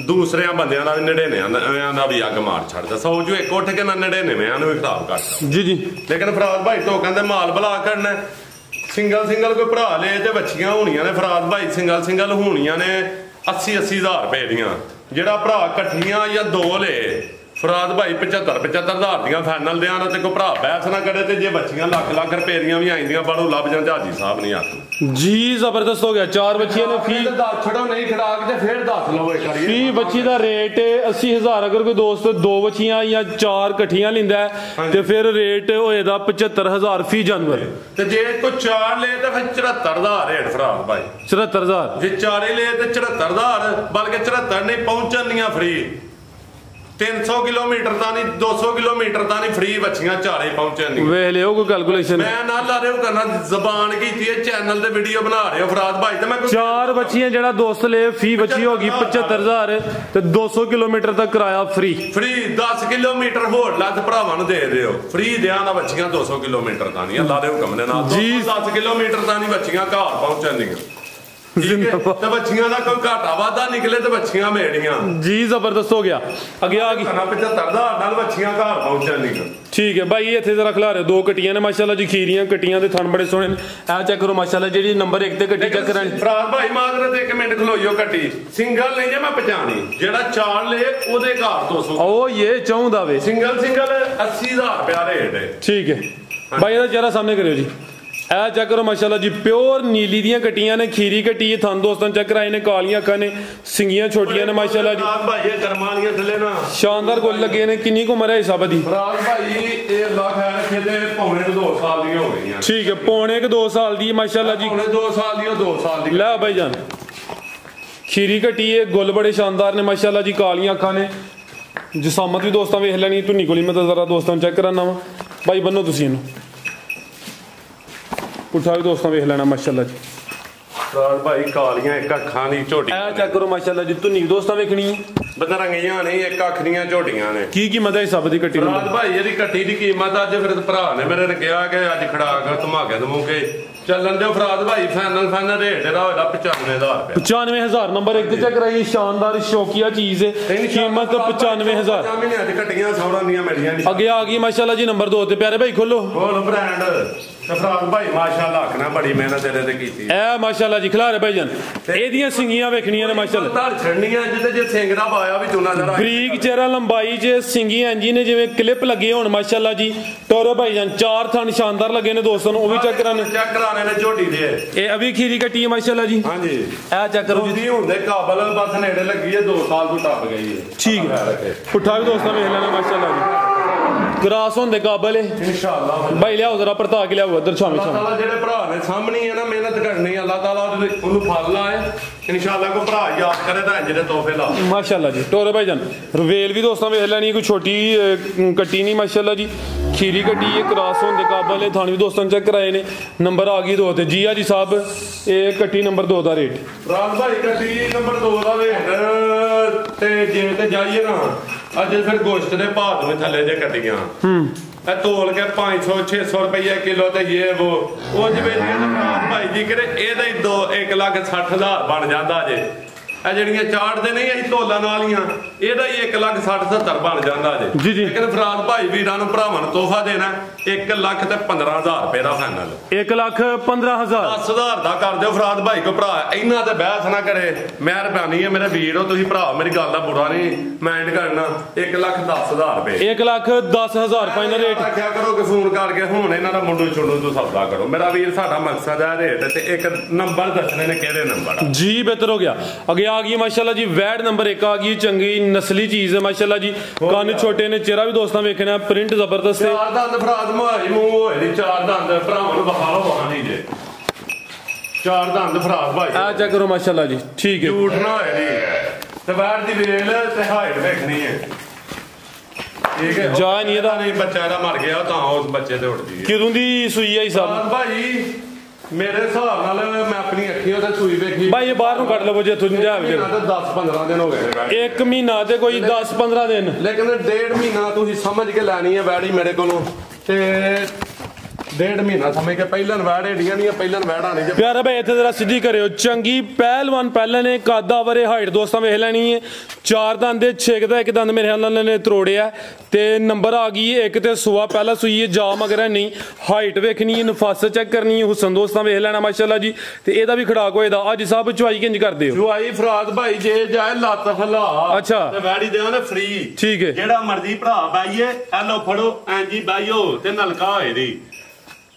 ਦੂਸਰਿਆਂ ਬੰਦਿਆਂ ਦਾ ਵੀ 99 ਦਾ ਵੀ ਅੱਗ ਮਾਰ ਛੱਡਦਾ। 100 ਚੋਂ ਇੱਕ ਉੱਠ ਕੇ ਨਾ 99 ਨੂੰ ਵੀ ਖਰਾਬ ਕਰਦਾ ਜੀ ਜੀ। ਲੇਕਿਨ ਫਰਾਦ ਭਾਈ ਟੋਕਨ ਦੇ ਮਾਲ ਬਲਾ ਕਰਨਾ। ਸਿੰਗਲ ਕੋਈ ਭਰਾ ਲੇ ਤੇ ਬੱਚੀਆਂ ਹੋਣੀਆਂ ਨੇ ਫਰਾਦ ਭਾਈ। ਸਿੰਗਲ ਹੋਣੀਆਂ ਨੇ 80,000 ਰੁਪਏ ਦੀਆਂ। ਜਿਹੜਾ ਭਰਾ ਇਕੱਠੀਆਂ ਜਾਂ 2 ਲੇ ਫਰਾਦ ਭਾਈ 75,000 ਦੀਆਂ ਫਾਈਨਲ ਦਿਆਂ ਤੇ ਕੋਈ ਭਰਾ ਬਹਿਸ ਨਾ ਕਰੇ। ਤੇ ਜੇ ਬੱਚੀਆਂ ਲੱਖ ਰੁਪਏ ਦੀਆਂ ਵੀ ਆਈਆਂ ਬਾਹਰੋਂ ਲੱਭ ਜਾਂ ਹਾਜੀ ਸਾਹਿਬ ਨਹੀਂ ਆਖ ਜੀ। ਜ਼ਬਰਦਸਤ ਹੋ ਗਿਆ। 4 ਬੱਚੀਆਂ ਨੇ ਫੀ ਛੜੋ ਨਹੀਂ ਖੜਾਕ ਤੇ ਫਿਰ ਦੱਸ ਲਓ ਇੱਕ ਵਾਰੀ। ਫੀ ਬੱਚੀ ਦਾ ਰੇਟ 80,000। ਅਗਰ ਕੋਈ ਦੋਸਤ 2 ਬੱਚੀਆਂ ਜਾਂ 4 ਇਕੱਠੀਆਂ ਲੈਂਦਾ ਤੇ ਫਿਰ ਰੇਟ ਹੋਏਗਾ 75,000 ਫੀ ਜਾਨਵਰ। ਤੇ ਜੇ ਕੋਈ 4 ਲੇ ਤੇ ਫਿਰ 74 ਦਾ ਰੇਟ ਫਰਾਦ ਭਾਈ। 74,000 ਜੇ 4 ਲੇ ਤੇ 74,000 ਬਲਕਿ 74 ਨਹੀਂ ਪਹੁੰਚਣੀਆਂ ਫ੍ਰੀ। 300 ਕਿਲੋਮੀਟਰ ਦਾ ਨਹੀਂ 200 ਕਿਲੋਮੀਟਰ ਦਾ ਨਹੀਂ ਫ੍ਰੀ ਬੱਚੀਆਂ ਚਾਰੇ ਪਹੁੰਚਣ ਦੀ। ਵੇਖ ਲਿਓ ਕੋਈ ਕੈਲਕੂਲੇਸ਼ਨ। ਮੈਂ ਨਾਲ ਲਾ ਰਿਹਾ ਕਰਨਾ ਜ਼ਬਾਨ ਕੀਤੀ ਹੈ ਚੈਨਲ ਤੇ ਵੀਡੀਓ ਬਣਾ ਰਹੇ ਹੋ ਫਰਾਦ ਭਾਈ। ਤੇ ਮੈਂ 4 ਬੱਚੀਆਂ ਜਿਹੜਾ ਦੋਸਤ ਲੇ ਫੀ ਬੱਚੀ ਹੋ ਗਈ 75,000 ਤੇ 200 ਕਿਲੋਮੀਟਰ ਦਾ ਕਿਰਾਇਆ ਫ੍ਰੀ 10 ਕਿਲੋਮੀਟਰ ਹੋਰ ਲੱਗ ਭਰਾਵਾਂ ਨੂੰ ਦੇ ਦਿਓ ਫ੍ਰੀ ਦਿਆਂ ਨਾ ਬੱਚੀਆਂ 200 ਕਿਲੋਮੀਟਰ ਦਾ ਨਹੀਂ ਅੱਲਾ ਦੇ ਹੁਕਮ ਦੇ ਨਾਲ। 10 ਕਿਲੋਮੀਟਰ ਦਾ ਨਹੀਂ ਬੱਚੀਆਂ ਘਰ ਪਹੁੰਚਣ ਦੀਆਂ। ਤੇ ਬੱਚੀਆਂ ਦਾ ਕੋਈ ਘਾਟਾ ਵਾਧਾ ਨਿਕਲੇ ਤੇ ਬੱਚੀਆਂ ਮੇੜੀਆਂ ਜੀ। ਜ਼ਬਰਦਸਤ ਹੋ ਗਿਆ। ਅੱਗੇ ਆ ਗਈ 75,000 ਨਾਲ ਬੱਚੀਆਂ ਘਰ ਪਹੁੰਚਣ ਦੀਆਂ। ਠੀਕ ਹੈ ਭਾਈ ਇੱਥੇ ਜ਼ਰਾ ਖਿਲਾ ਰਹੇ 2 ਕੱਟੀਆਂ ਨੇ ਮਾਸ਼ਾਅੱਲਾ ਜੀ। ਖੀਰੀਆਂ ਕੱਟੀਆਂ ਦੇ ਥਣ ਬੜੇ ਸੋਹਣੇ ਨੇ। ਇਹ ਚੈੱਕ ਕਰੋ ਮਾਸ਼ਾਅੱਲਾ ਜਿਹੜੀ ਨੰਬਰ 1 ਤੇ ਕੱਟੀ ਚੈੱਕ ਕਰਾਣੀ। ਫਰਾਦ ਭਾਈ ਮਾਗਰੇ ਤੇ 1 ਮਿੰਟ ਖਲੋਈਓ ਕੱਟੀ ਸਿੰਗਲ ਨਹੀਂ ਜੇ ਮੈਂ ਪਛਾਣੀ। ਜਿਹੜਾ 4 ਲੇ ਉਹਦੇ ਘਰ 200 ਉਹ ਇਹ ਚਾਹੁੰਦਾ ਵੇ। ਸਿੰਗਲ 80,000 ਰੁਪਿਆ ਰੇਟ ਹੈ। ਠੀਕ ਹੈ ਭਾਈ ਇਹਦਾ ਚਿਹਰਾ ਸਾਹਮਣੇ ਕਰਿਓ ਜੀ। ਇਹ ਚੈੱਕ ਕਰੋ ਮਾਸ਼ਾਅੱਲਾ ਜੀ। ਪਿਓਰ ਨੀਲੀ ਦੀਆਂ ਕੱਟੀਆਂ ਨੇ। ਖੀਰੀ ਕੱਟੀ ਹੈ। ਥਣ ਦੋਸਤਾਂ ਚੈੱਕ ਕਰਾਏ ਨੇ। ਕਾਲੀਆਂ ਅੱਖਾਂ ਨੇ। ਸਿੰਗੀਆਂ ਛੋਟੀਆਂ ਨੇ ਮਾਸ਼ਾਅੱਲਾ ਜੀ। ਭਾਈ ਇਹ ਕਰਮਾਂ ਵਾਲੀਆਂ ਥੱਲੇ ਨਾ ਸ਼ਾਨਦਾਰ ਗੁੱਲ ਲੱਗੇ ਨੇ। ਕਿੰਨੀ ਕੁ ਉਮਰ ਹੈ ਹਿਸਾਬ ਦੀ? ਫਰਾਦ ਭਾਈ ਇਹ ਅੱਲਾ ਖੈਰ ਰੱਖੇ ਤੇ ਪੌਣੇ 2 ਸਾਲ ਦੀਆਂ ਹੋ ਗਈਆਂ। ਠੀਕ ਹੈ ਪੌਣੇ 2 ਸਾਲ ਦੀ ਮਾਸ਼ਾਅੱਲਾ ਜੀ। ਪੌਣੇ 2 ਸਾਲ ਦੀ 2 ਸਾਲ ਦੀ। ਲੈ ਭਾਈ ਜਾਨ ਖੀਰੀ ਕੱਟੀ ਹੈ। ਗੁੱਲ ਬੜੇ ਸ਼ਾਨਦਾਰ ਨੇ ਮਾਸ਼ਾਅੱਲਾ ਜੀ। ਕਾਲੀਆਂ ਅੱਖਾਂ ਨੇ। ਜਸਾਮਤ ਵੀ ਦੋਸਤਾਂ ਵੇਖ ਲੈਣੀ। ਧੁੰਨੀ ਕੋਲੀ ਮੈਂ ਤਾਂ ਜ਼ਰਾ ਦੋਸਤਾਂ ਚੈੱਕ ਕਰਾਨਾ ਵਾ। ਭਾਈ ਬੰਨੋ ਤੁਸੀਂ ਇਹਨੂੰ। ਪੁੱਠਾ ਵੀ ਦੋਸਤਾਂ ਵੇਖ ਲੈਣਾ ਮਾਸ਼ਾਅੱਲਾ ਜੀ। ਫਰਾਦ ਭਾਈ ਕਾਲੀਆਂ ਇੱਕ ਅੱਖਾਂ ਦੀ ਝੋਟੀ। ਇਹ ਚੈੱਕ ਕਰੋ ਮਾਸ਼ਾਅੱਲਾ ਜੀ। ਧੁੰਨੀ ਦੋਸਤਾਂ ਵੇਖਣੀ ਹੈ। ਬੰਦਾ ਰੰਗੀਆਂ ਨਹੀਂ ਇੱਕ ਅੱਖ ਦੀਆਂ ਝੋਟੀਆਂ ਨੇ। ਕੀ ਕੀਮਤ ਹੈ ਸਭ ਦੀ ਕੱਟੀ? ਫਰਾਦ ਭਾਈ ਇਹਦੀ ਕੱਟੀ ਦੀ ਕੀਮਤ ਅੱਜ ਫਿਰ ਭਰਾ ਨੇ ਮੇਰੇ ਨੇ ਕਿਹਾ ਕਿ ਅੱਜ ਖੜਾ ਕੇ ਧਮਾਕੇ ਦਮੂਕੇ ਚੱਲਣ ਦਿਓ ਫਰਾਦ ਭਾਈ। ਫਾਈਨਲ ਰੇਟ ਇਹਦਾ ਹੋਏਗਾ 95,000 ਰੁਪਏ। 95,000 ਨੰਬਰ 1 ਤੇ ਚੈੱਕ ਕਰਾਈ। ਸ਼ਾਨਦਾਰ ਸ਼ੌਕੀਆ ਚੀਜ਼ ਹੈ। ਕੀਮਤ 95,000 ਮਹੀਨਿਆਂ ਦੀ ਕੱਟੀਆਂ ਸੌਰਾਂ ਦੀਆਂ ਮਿਲੀਆਂ। ਅੱਗੇ ਆ ਗਈ ਮਾਸ਼ਾਅੱਲਾ ਜੀ ਨੰਬਰ 2 ਤੇ। ਪਿਆਰੇ ਭਾਈ ਖੋਲੋ। ਖੋਲ ਬ੍ਰਾਂਡ ਫਰਾਦ ਭਾਈ ਮਾਸ਼ਾਅੱਲਾ ਆਖਣਾ ਬੜੀ ਮਿਹਨਤ ਇਹਦੇ ਤੇ ਕੀਤੀ ਐ ਮਾਸ਼ਾਅੱਲਾ ਜੀ ਖਿਲਾਰੇ ਭਾਈ ਜਾਨ ਇਹਦੀਆਂ ਸਿੰਗੀਆਂ ਵੇਖਣੀਆਂ ਨੇ ਮਾਸ਼ਾਅੱਲਾ ਧੜ ਛੜਨੀਆਂ ਜਿੱਤੇ ਜੇ ਸਿੰਘ ਦਾ ਪਾਇਆ ਵੀ ਚੁਣਾ ਜਰਾ ਬਰੀਕ ਚਿਹਰਾ ਲੰਬਾਈ 'ਚ ਸਿੰਗੀਆਂ ਇੰਜੀ ਨੇ ਜਿਵੇਂ ਕਲਿੱਪ ਲੱਗੇ ਹੋਣ ਮਾਸ਼ਾਅੱਲਾ ਜੀ ਟੋਰੇ ਭਾਈ ਜਾਨ 4 ਥਣ ਸ਼ਾਨਦਾਰ ਲੱਗੇ ਨੇ ਦੋਸਤਾਂ ਨੂੰ ਉਹ ਵੀ ਚੈੱਕ ਕਰਾਣੇ ਨੇ ਝੋਟੀ ਦੇ ਇਹ ਅਭੀ ਖੀਰੀ ਕੱਟੀ ਹੈ ਮਾਸ਼ਾਅੱਲਾ ਜੀ ਹਾਂਜੀ ਇਹ ਚੈੱਕ ਕਰੋ ਜੀ ਹੁੰਦੇ ਕਾਬਲ ਬਸ ਨੇੜੇ ਲੱਗੀ ਹੈ 2 ਸਾਲ ਤੋਂ ਟੱਪ ਗਈ ਹੈ ਠੀਕ ਹੈ ਪੁੱਠਾ ਵੀ ਦੋਸਤਾਂ ਵੇਖ ਲੈਣਾ ਮਾਸ਼ਾਅੱਲਾ ਜੀ ਕਰਾਸ ਹੁੰਦੇ ਕਾਬਲ ਇਨਸ਼ਾਅੱਲਾ ਭਾਈ ਲਿਆਓ ਜ਼ਰਾ ਪਰਤਾ ਕੇ ਲਿਆਓ ਇੱਧਰ ਛਾਵੇਂ ਅੱਲਾਹ ਜਿਹੜੇ ਭਰਾ ਨੇ ਸਾਹਮਣੀ ਹੈ ਨਾ ਮਿਹਨਤ ਕਰਨੀ ਅੱਲਾਹ ਤਾਲਾ ਉਹਨੂੰ ਫਲ ਲਾਏ ਇਨਸ਼ਾਅੱਲਾ ਕੋ ਭਰਾ ਯਾਦ ਕਰੇ ਤਾਂ ਜਿਹੜੇ ਤੋਹਫੇ ਲਾ ਮਾਸ਼ਾਅੱਲਾ ਜੀ ਟੋਰੇ ਭਾਈ ਜਾਨ ਰਵੇਲ ਵੀ ਦੋਸਤਾਂ ਵੇਖ ਲੈਣੀ ਕੋਈ ਛੋਟੀ ਕੱਟੀ ਨਹੀਂ ਮਾਸ਼ਾਅੱਲਾ ਜੀ ਖੀਰੀ ਕੱਟੀ ਹੈ ਕਰਾਸ ਹੁੰਦੇ ਕਾਬਲ ਹੈ ਥਾਣ ਵੀ ਦੋਸਤਾਂ ਚੈੱਕ ਕਰਾਏ ਨੇ ਨੰਬਰ ਆ ਗਈ 2 ਤੇ ਜੀ ਆ ਜੀ ਸਾਹਿਬ ਇਹ ਕੱਟੀ ਨੰਬਰ 2 ਦਾ ਰੇਟ ਰਾਜ ਭਾਈ ਕੱਟੀ ਨੰਬਰ 2 ਦਾ ਰੇਟ ਤੇ ਜੇ ਤੇ ਜਾਈਏ ਨਾ ਅੱਜ ਫਿਰ ਗੋਸ਼ਤ ਦੇ ਭਾਅ ਤੋਂ ਥੱਲੇ ਜੇ ਕੱਟੀਆਂ ਇਹ ਤੋਲ ਕੇ 500 600 ਰੁਪਏ ਕਿਲੋ ਤੇ ਇਹ ਉਹ ਜਿਵੇਂ ਭਾਈ ਜੀ ਕਿਹੜੇ ਇਹਦਾ ਹੀ 1,60,000 ਬਣ ਜਾਂਦਾ ਜੇ ਇਹ ਜਿਹੜੀਆਂ ਚਾੜਦੇ ਨਹੀਂ ਅਸੀਂ ਢੋਲਾਂ ਨਾਲੀਆਂ ਇਹਦਾ ਹੀ 1,60,70 ਬਣ ਜਾਂਦਾ ਜੇ ਲੇਕਿਨ ਫਰਾਦ ਭਾਈ ਵੀਰਾਂ ਨੂੰ ਭਰਾਵਾਂ ਨੂੰ ਤੋਹਫਾ ਦੇਣਾ 1,15,000 ਰੁਪਏ ਦਾ ਫਾਈਨਲ 1,15,000 10,000 ਦਾ ਕਰ ਦਿਓ ਫਰਾਦ ਭਾਈ ਕੋ ਭਰਾ ਇਹਨਾਂ ਤੇ ਬਹਿਸ ਨਾ ਕਰੇ ਮਿਹਰਬਾਨੀ ਹੈ ਮੇਰੇ ਵੀਰ ਹੋ ਤੁਸੀਂ ਭਰਾ ਮੇਰੀ ਗੱਲ ਦਾ ਬੁਰਾ ਨਹੀਂ ਮਾਈਂਡ ਕਰਨਾ 1,10,000 ਰੁਪਏ 1,10,000 ਫਾਈਨਲ ਰੇਟ ਰੱਖਿਆ ਕਰੋ ਕਿ ਫੋਨ ਕਰਕੇ ਹੁਣ ਇਹਨਾਂ ਦਾ ਮੁੰਡੂ ਛੁੰਡੂ ਤੋਂ ਸੌਦਾ ਕਰੋ ਮੇਰਾ ਵੀਰ ਸਾਡਾ ਮਕਸਦ ਹੈ ਰੇਟ ਤੇ ਇੱਕ ਨੰਬਰ ਦੱਸਣੇ ਨੇ ਕਿਹੜੇ ਨੰਬਰ ਜੀ ਬਿਹਤਰ ਹੋ ਗਿਆ ਅੱਗੇ ਆ ਗਈ ਮਾਸ਼ਾਅੱਲਾ ਜੀ ਵੈੜ ਨੰਬਰ 1 ਆ ਗਈ ਚੰਗੀ ਨਸਲੀ ਚੀਜ਼ ਹੈ ਮਾਸ਼ਾਅੱਲਾ ਜੀ ਕੰਨ ਛੋਟੇ ਨੇ ਚਿਹਰਾ ਵੀ ਦੋਸਤਾਂ ਵੇਖਣਾ ਪ੍ਰਿੰਟ ਜ਼ਬਰਦਸਤ ਹੈ 4 ਦੰਦ ਫਰਾਦ ਮਹਾਈ ਮੂੰਹ ਹੋਏ ਦੀ 4 ਦੰਦ ਭਰਾਵਾਂ ਨੂੰ ਬਖਾਲੋ ਬਖਾਣੀ ਜੇ 4 ਦੰਦ ਫਰਾਦ ਭਾਈ ਆ ਚੈੱਕ ਕਰੋ ਮਾਸ਼ਾਅੱਲਾ ਜੀ ਠੀਕ ਹੈ ਝੂਠ ਨਾ ਹੋਏ ਦੀ ਤੇ ਵੈੜ ਦੀ ਵੇਲ ਤੇ ਹਾਈਟ ਵੇਖਣੀ ਹੈ ਠੀਕ ਹੈ ਜਾ ਨਹੀਂ ਇਹਦਾ ਨਹੀਂ ਬੱਚਾ ਇਹਦਾ ਮਰ ਗਿਆ ਤਾਂ ਉਸ ਬੱਚੇ ਤੇ ਉੱਠਦੀ ਹੈ ਕਿਦੋਂ ਦੀ ਸੂਈ ਆਈ ਸਾਹਿਬ ਭਾਈ ਮੇਰੇ ਹਿਸਾਬ ਨਾਲ ਮੈਂ ਆਪਣੀ ਅੱਖੀਆਂ ਤੇ ਸੂਈ ਵੇਖੀ ਭਾਈ ਇਹ ਬਾਹਰ ਨੂੰ ਕੱਢ ਲਵੋ ਜੇ ਤੁਹਾਨੂੰ ਜਾ 10-15 ਦਿਨ ਹੋ ਗਏ ਇੱਕ ਮਹੀਨਾ ਤੇ ਕੋਈ 10-15 ਦਿਨ ਲੇਕਿਨ 1.5 ਮਹੀਨਾ ਤੁਸੀਂ ਸਮਝ ਕੇ ਲੈਣੀ ਹੈ ਵੈੜੀ ਮੇਰੇ ਕੋਲੋਂ ਤੇ 1.5 ਮਹੀਨਾ ਸਮਝ ਕੇ ਪਹਿਲਾਂ ਵੈੜ ਏਡੀਆਂ ਨਹੀਂ ਪਹਿਲਾਂ ਵੈੜਾਂ ਨਹੀਂ ਪਿਆਰਾ ਭਾਈ ਇੱਥੇ ਜ਼ਰਾ ਸਿੱਧੀ ਕਰਿਓ ਚੰਗੀ ਪਹਿਲਵਾਨ ਪਹਿਲਾਂ ਨੇ ਕਾਦਾ ਵਰੇ ਹਾਈਟ ਦੋਸਤਾਂ ਵੇਖ ਲੈਣੀ ਹੈ 4 ਦੰਦ ਦੇ 6 ਦਾ ਇੱਕ ਦੰਦ ਮੇਰੇ ਖਿਆਲ ਨਾਲ ਨੇ ਤਰੋੜਿਆ ਤੇ ਨੰਬਰ ਆ ਗਈ ਇੱਕ ਤੇ ਸੁਆ ਪਹਿਲਾ ਸੂਈ ਹੈ ਜਾ ਮਗਰ ਨਹੀਂ ਹਾਈਟ ਵੇਖਣੀ ਹੈ ਨਫਾਸਤ ਚੈੱਕ ਕਰਨੀ ਹੈ ਹੁਸਨ ਦੋਸਤਾਂ ਵੇਖ ਲੈਣਾ ਮਾਸ਼ਾਅੱਲਾ ਜੀ ਤੇ ਇਹਦਾ ਵੀ ਖੜਾਕ ਹੋਏਦਾ ਅੱਜ ਸਾਹਿਬ ਚੁਆਈ ਕਿੰਜ ਕਰਦੇ ਹੋ ਚੁਆਈ ਫਰਾਦ ਭਾਈ ਜੇ ਜਾਏ ਲੱਤ ਹਲਾ ਅੱਛਾ ਤੇ ਵੈੜੀ ਦੇਵਾਂ ਨੇ ਫ੍ਰੀ ਠੀਕ ਹੈ ਜਿਹੜਾ ਮਰਜ਼ੀ ਭਰਾ ਬਾਈਏ ਐਲੋ ਫੜੋ ਐਂਜੀ ਬਾਈਓ ਤੇ ਨਲਕਾ ਹੋਏ ਦੀ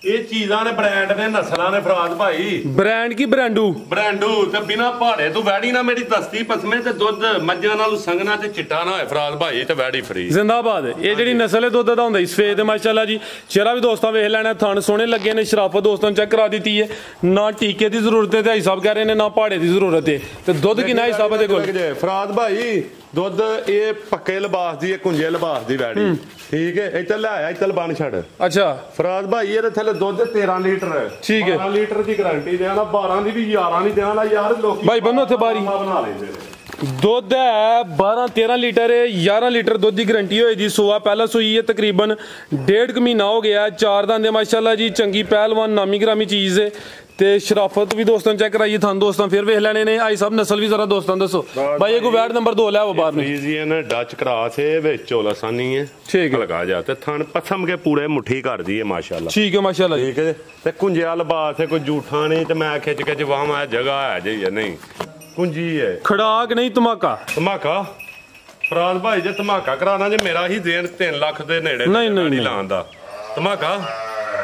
ਇਹ ਚੀਜ਼ਾਂ ਨੇ ਬ੍ਰਾਂਡ ਨੇ ਨਸਲਾਂ ਨੇ ਫਰਾਦ ਭਾਈ ਬ੍ਰਾਂਡ ਕੀ ਬ੍ਰਾਂਡੂ ਤੇ ਬਿਨਾ ਪਹਾੜੇ ਤੋਂ ਵੈੜੀ ਨਾ ਮੇਰੀ ਦਸਤੀ ਪਸਮੇ ਤੇ ਦੁੱਧ ਮੱਝਾਂ ਨਾਲ ਸੰਗਣਾ ਤੇ ਚਿੱਟਾ ਨਾ ਹੋਏ ਫਰਾਦ ਭਾਈ ਤੇ ਵੈੜੀ ਫ੍ਰੀ ਜ਼ਿੰਦਾਬਾਦ ਇਹ ਜਿਹੜੀ ਨਸਲ ਹੈ ਦੁੱਧ ਦਾ ਹੁੰਦਾ ਸਫੇਦ ਮਾਸ਼ਾਅੱਲਾ ਜੀ ਚਿਹਰਾ ਵੀ ਦੋਸਤਾਂ ਵੇਖ ਲੈਣਾ ਥਣ ਸੋਹਣੇ ਲੱਗੇ ਨੇ ਸ਼ਰਾਫਤ ਦੋਸਤਾਂ ਚੈੱਕ ਕਰਾ ਦਿੱਤੀ ਹੈ ਨਾ ਟੀਕੇ ਦੀ ਜ਼ਰੂਰਤ ਹੈ ਤੇ ਭਾਈ ਸਾਹਿਬ ਕਹਿ ਰਹੇ ਨੇ ਨਾ ਪਹਾੜੇ ਦੀ ਜ਼ਰੂਰਤ ਹੈ ਤੇ ਦੁੱਧ ਕਿੰਨਾ ਹਿਸਾਬ ਦੇ ਕੋਲ ਫਰਾਦ ਭਾਈ ਦੁੱਧ ਇਹ ਪੱਕੇ ਲਿਬਾਸ ਦੀ ਕੁੰਜੇ ਲਿਬਾਸ ਦੀ ਵੈੜੀ ਠੀਕ ਹੈ ਇੱਥੇ ਲੈ ਆਇਆ ਇੱਥੇ ਬਣ ਛੱਡ ਅੱਛਾ ਫਰਾਦ ਭਾਈ ਇਹਦੇ ਥੱਲੇ ਦੁੱਧ 13 ਲੀਟਰ ਠੀਕ ਹੈ 12 ਲੀਟਰ ਦੀ ਗਾਰੰਟੀ ਦੇਣਾ 12 ਦੀ ਵੀ 11 ਦੀ ਦੇਣਾ ਯਾਰ ਲੋਕੀ ਭਾਈ ਬੰਨੋ ਉੱਥੇ ਬਾਰੀ ਬਣਾ ਲੈਂਦੇ ਨੇ ਦੁੱਧ ਹੈ 12-13 ਲੀਟਰ 11 ਲੀਟਰ ਦੁੱਧ ਦੀ ਗਰੰਟੀ ਹੋਈ ਜੀ ਸੂਆ ਪਹਿਲਾ ਸੂਈ ਹੈ ਤਕਰੀਬਨ 1.5 ਮਹੀਨਾ ਹੋ ਗਿਆ 4 ਦੰਦ ਮਾਸ਼ਾਅੱਲਾ ਜੀ ਚੰਗੀ ਪਹਿਲਵਾਨ ਨਾਮੀ ਗ੍ਰਾਮੀ ਚੀਜ਼ ਹੈ ਤੇ ਸ਼ਰਾਫਤ ਵੀ ਦੋਸਤਾਂ ਚੈੱਕ ਕਰਾਈਏ ਤੁਹਾਨੂੰ ਦੋਸਤਾਂ ਫਿਰ ਵੇਖ ਲੈਣੇ ਨੇ ਆਈ ਸਭ ਨਸਲ ਵੀ ਜ਼ਰਾ ਦੋਸਤਾਂ ਦੱਸੋ ਭਾਈ ਇਹ ਕੋ ਵੈਟ ਨੰਬਰ 2 ਲੈ ਆਓ ਬਾਹਰ ਨੂੰ ਫਰੀਜ਼ੀਅਨ ਡੱਚ ਕਰਾਸ ਹੈ ਵਿੱਚ ਚੋਲਾਸਾਨੀ ਹੈ ਠੀਕ ਹੈ ਲਗਾ ਜਾ ਤੇ ਥਣ ਪਸਮ ਕੇ ਪੂਰੇ ਮੁੱਠੀ ਕਰਦੀ ਹੈ ਮਾਸ਼ਾਅੱਲਾ ਠੀਕ ਹੈ ਮਾਸ਼ਾਅੱਲਾ ਠੀਕ ਹੈ ਤੇ ਕੁੰਜਿਆ ਲਿਬਾਸ ਹੈ ਕੋਈ ਝੂਠਾ ਨਹੀਂ ਤੇ ਮੈਂ ਖਿੱਚ ਕੇ ਜਵਾਵਾਂ ਜਗ੍ਹਾ ਹੈ ਜੀ ਨਹੀਂ ਕੁੰਜੀ ਹੈ ਖੜਾਕ ਨਹੀਂ ਧਮਾਕਾ ਫਰਾਦ ਭਾਈ ਜੇ ਧਮਾਕਾ ਕਰਾਣਾ ਜੇ ਮੇਰਾ ਹੀ ਦੇਣ 3 ਲੱਖ ਦੇ ਨੇੜੇ ਨਹੀਂ ਲਾਉਣ ਦਾ ਧਮਾਕਾ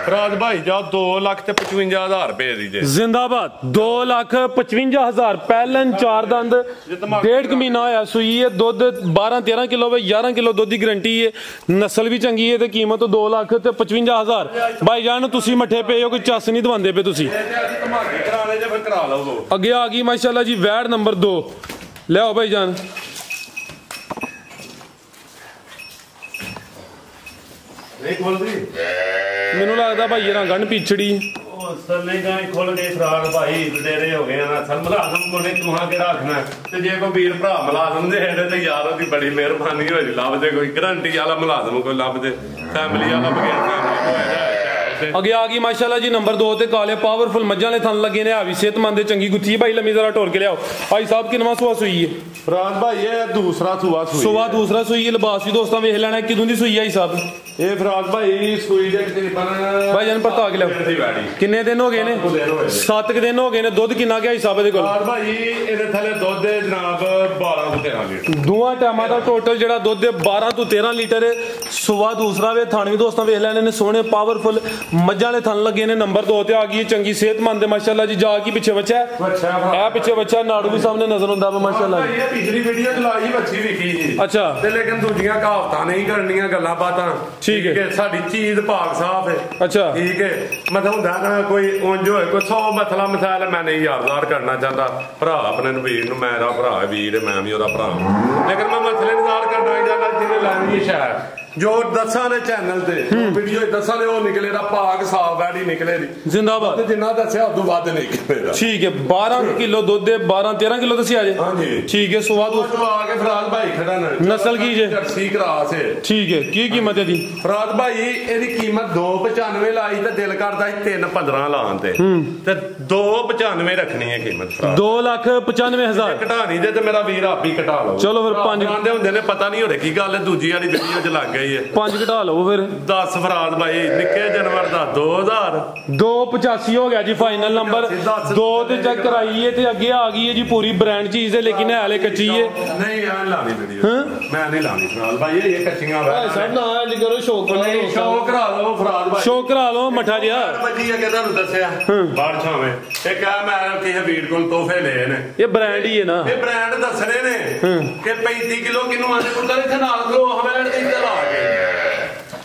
ਫਰਾਦ ਭਾਈ ਜਾ 2,55,000 ਰੁਪਏ ਦੀ ਜੇ ਜ਼ਿੰਦਾਬਾਦ 2,55,000 ਪਹਿਲਨ 4 ਦੰਦ 1.5 ਮਹੀਨਾ ਹੋਇਆ ਸੂਈ ਹੈ ਦੁੱਧ 12-13 ਕਿਲੋ 11 ਕਿਲੋ ਦੁੱਧ ਦੀ ਗਰੰਟੀ ਹੈ ਨਸਲ ਵੀ ਚੰਗੀ ਹੈ ਤੇ ਕੀਮਤ 2,55,000 ਭਾਈ ਜਾਨ ਤੁਸੀਂ ਮੱਠੇ ਪਏ ਹੋ ਕੋਈ ਚੱਸ ਨਹੀਂ ਦਵਾਉਂਦੇ ਪਏ ਤੁਸੀਂ ਧਮਾਕੇ ਕਰਾਣੇ ਜੇ ਫਿਰ ਕਰਾ ਲਓ ਅੱਗੇ ਆ ਗਈ ਮਾਸ਼ਾਅੱਲਾ ਜੀ ਵੈੜ ਨੰਬਰ 2 ਲਿਆਓ ਭਾਈ ਜਾਨ ਨਹੀਂ ਖੋਲਦੀ ਮੈਨੂੰ ਲੱਗਦਾ ਭਾਈ ਇਹਨਾਂ ਗੰਢ ਪਿਛੜੀ ਉਹ ਸਰਨੇ ਗਾਂ ਖੋਲ ਕੇ ਫਰਾਦ ਭਾਈ ਡੇਰੇ ਹੋ ਗਏ ਨਾ ਸਰ ਮਲਾਜ਼ਮ ਕੋਲੇ ਤੁਹਾਂ ਕਿਹੜਾ ਰੱਖਣਾ ਤੇ ਜੇ ਕੋਈ ਵੀਰ ਭਰਾ ਮਲਾਜ਼ਮ ਦੇ ਹੈਡੇ ਤੇ ਯਾਰ ਉਹਦੀ ਬੜੀ ਮਿਹਰਬਾਨੀ ਹੋਈ ਲੱਭਦੇ ਕੋਈ ਗਰੰਟੀ ਵਾਲਾ ਮਲਾਜ਼ਮ ਕੋਈ ਲੱਭਦੇ ਫੈਮਿਲੀ ਵਾਲਾ ਬਗੈਰ ਫੈਮਿਲੀ ਹੋਇਆ ਅੱਗੇ ਆ ਗਈ ਮਾਸ਼ਾਅੱਲਾ ਜੀ ਨੰਬਰ 2 ਤੇ ਕਾਲੇ ਪਾਵਰਫੁਲ ਮੱਝਾਂ ਵਾਲੇ ਥਣ ਲੱਗੇ ਨੇ ਆ ਵੀ ਸਿਹਤਮੰਦ ਚੰਗੀ ਗੁੱਥੀ ਭਾਈ ਲੰਮੀ ਜ਼ਰਾ ਟੋਰ ਕੇ ਲਿਆਓ ਭਾਈ ਸਾਹਿਬ ਕਿੰਨਵਾਂ ਸੂਆ ਸੂਈ ਹੈ ਫਰਾਜ਼ ਭਾਈ ਇਹ ਦੂਸਰਾ ਸੂਆ ਦੂਸਰਾ ਸੂਈ ਹੈ ਲਿਬਾਸ ਵੀ ਦੋਸਤਾਂ ਵੇਖ ਲੈਣਾ ਕਿਦੋਂ ਦੀ ਸੂਈ ਹੈ ਸਾਹਿਬ ਇਹ ਫਰਾਜ਼ ਭਾਈ ਸੂਈ ਦੇ ਤਕਰੀਬਨ ਭਾਈ ਜਾਨ ਪਤਾ ਆ ਲਿਆਓ ਕਿੰਨੇ ਦਿਨ ਹੋ ਗਏ ਨੇ 7 ਦਿਨ ਹੋ ਗਏ ਨੇ ਦੁੱਧ ਕਿੰਨਾ ਗਿਆ ਸਾਹਿਬ ਦੇ ਕੋਲ ਫਰਾਜ਼ ਭਾਈ ਇਹਦੇ ਥੱਲੇ ਦੁੱਧ ਦੇ ਜਨਾਬ 12 ਤੋਂ 13 ਲੀਟਰ ਦੋਵਾਂ ਟਾਈਮਾਂ ਦਾ ਟੋਟਲ ਜਿਹੜਾ ਦੁੱਧ ਦੇ 12 ਤੋਂ 13 ਲੀਟਰ ਸੂਆ ਦੂਸਰਾ ਵੇ ਥਣ ਵੀ ਦੋਸਤਾਂ ਵੇਖ ਲੈਣੇ ਨੇ ਸੋਹਣੇ ਪਾਵਰਫੁਲ ਮੱਝਾਂ ਵਾਲੇ ਥਣ ਲੱਗੇ ਨੇ ਨੰਬਰ 2 ਤੇ ਆ ਗਈ ਚੰਗੀ ਸਿਹਤਮੰਦ ਹੈ ਮਾਸ਼ਾਅੱਲਾ ਜੀ ਜਾ ਕੀ ਪਿੱਛੇ ਬੱਚਾ ਇਹ ਪਿੱਛੇ ਬੱਚਾ ਨਾੜੂ ਵੀ ਸਾਹਮਣੇ ਨਜ਼ਰ ਆਉਂਦਾ ਵਾ ਮਾਸ਼ਾਅੱਲਾ ਜੀ ਇਹ ਪਿਛਲੀ ਵੀਡੀਓ ਚ ਲਾਈ ਬੱਚੀ ਵਿਖੀ ਜੀ ਅੱਛਾ ਤੇ ਲੇਕਿਨ ਦੂਜੀਆਂ ਕਹਾਵਤਾਂ ਨਹੀਂ ਕਰਨੀਆਂ ਗੱਲਾਂ ਬਾਤਾਂ ਠੀਕ ਹੈ ਸਾਡੀ ਚੀਜ਼ ਭਾਗ ਸਾਫ ਹੈ ਅੱਛਾ ਠੀਕ ਹੈ ਮਤਲਬ ਹੁੰਦਾ ਨਾ ਕੋਈ ਉਂਝ ਹੋਏ ਕੋਈ 100 ਮਸਲਾ ਮਿਸਾਲ ਮੈਂ ਨਹੀਂ ਯਾਦਦਾਰ ਕਰਨਾ ਚਾਹੁੰਦਾ ਭਰਾ ਆਪਣੇ ਨੂੰ ਵੀਰ ਨੂੰ ਮੇਰਾ ਭਰਾ ਵੀਰ ਮੈਂ ਵੀ ਉਹਦਾ ਭਰਾ ਲੇਕਿਨ ਮੈਂ ਮਸਲੇ ਨਿਜ਼ਾਰ ਕਰਨਾ ਚਾਹੁੰਦਾ ਜਿਹਨੇ ਲੈਣੀ ਹੈ ਸ਼ਾਇਦ ਜੋ ਦੱਸਾਂ ਦੇ ਚੈਨਲ ਤੇ ਵੀਡੀਓ ਦੱਸਾਂ ਦੇ ਉਹ ਨਿਕਲੇ ਦਾ ਭਾਗ ਸਾਫ ਬੈੜੀ ਨਿਕਲੇ ਦੀ ਜ਼ਿੰਦਾਬਾਦ ਜਿੰਨਾ ਦੱਸਿਆ ਉਦੋਂ ਵੱਧ ਨਿਕਲੇਗਾ ਠੀਕ ਹੈ 12 ਕਿਲੋ ਦੁੱਧ ਦੇ 12-13 ਕਿਲੋ ਦੱਸਿਆ ਜੇ ਹਾਂਜੀ ਠੀਕ ਹੈ ਸਵਾਦ ਆ ਕੇ ਫਰਾਜ਼ ਭਾਈ ਖੜਾ ਨਾ ਨਸਲ ਕੀ ਜੇ ਜਰਸੀ ਕਰਾਸ ਹੈ ਠੀਕ ਹੈ ਕੀ ਕੀਮਤ ਹੈ ਦੀ ਫਰਾਜ਼ ਭਾਈ ਇਹਦੀ ਕੀਮਤ 295 ਲਾਈ ਤੇ ਦਿਲ ਕਰਦਾ 315 ਲਾਉਣ ਤੇ 295 ਰੱਖਣੀ ਹੈ ਕੀਮਤ ਫਰਾਜ਼ 2,95,000 ਘਟਾਣੀ ਦੇ ਤੇ ਮੇਰਾ ਵੀਰ ਆਪ ਹੀ ਘਟਾ ਲਓ ਚਲੋ ਫਿਰ 5 ਆਂਦੇ ਹੁੰਦੇ ਨੇ ਪਤਾ ਨਹੀਂ ਹੋਰੇ ਕੀ ਗੱਲ ਹੈ ਦੂਜੀ ਵਾਲੀ ਵੀਡੀਓ 'ਚ ਲੱਗ ਗਈ 5 ਘਟਾ ਲਓ ਫਿਰ 10 ਫਰਾਜ਼ ਭਾਈ ਨਿੱਕੇ ਜਾਨਵਰ ਦਾ 2000 285 ਹੋ ਗਿਆ ਜੀ ਫਾਈਨਲ ਨੰਬਰ 2 ਤੇ ਚੈੱਕ ਕਰਾਈਏ ਤੇ ਅੱਗੇ ਆ ਗਈ ਹੈ ਜੀ ਪੂਰੀ ਬ੍ਰਾਂਡ ਚੀਜ਼ ਹੈ ਲੇਕਿਨ ਹੈ ਹਲੇ ਕੱਚੀ ਹੈ ਨਹੀਂ ਆ ਲਾਣੀ ਵੀਡੀਓ ਮੈਂ ਨਹੀਂ ਲਾਣੀ ਫਰਾਜ਼ ਭਾਈ ਇਹ ਕੱਚੀਆਂ ਭਾਈ ਸਾਹਿਬ ਨਾ ਇੰਜ ਕਰੋ ਸ਼ੌਕ ਸ਼ੌਕ ਕਰਾ ਲਓ ਫਰਾਜ਼ ਭਾਈ ਸ਼ੌਕ ਕਰਾ ਲਓ ਮੱਠਾ ਜਿਹਾ ਬੱਜੀ ਆ ਕਿ ਤੁਹਾਨੂੰ ਦੱਸਿਆ ਬਾੜ ਛਾਵੇਂ ਇਹ ਕਹ ਮੈਂ ਕਿਸੇ ਵੀਰ ਕੋਲ ਤੋਹਫੇ ਲਏ ਨੇ ਇਹ ਬ੍ਰਾਂਡ ਹੀ ਹੈ ਨਾ ਇਹ ਬ੍ਰਾਂਡ ਦੱਸਣੇ ਨੇ ਕਿ 35 ਕਿਲੋ ਕਿਨੂੰ ਆਨੇ ਪੁੱਤਰ ਇੱਥੇ ਨਾਲ ਖਲੋ ਹਮੈਣ ਤੇ ਇੱਧਰ ਆ ਕੇ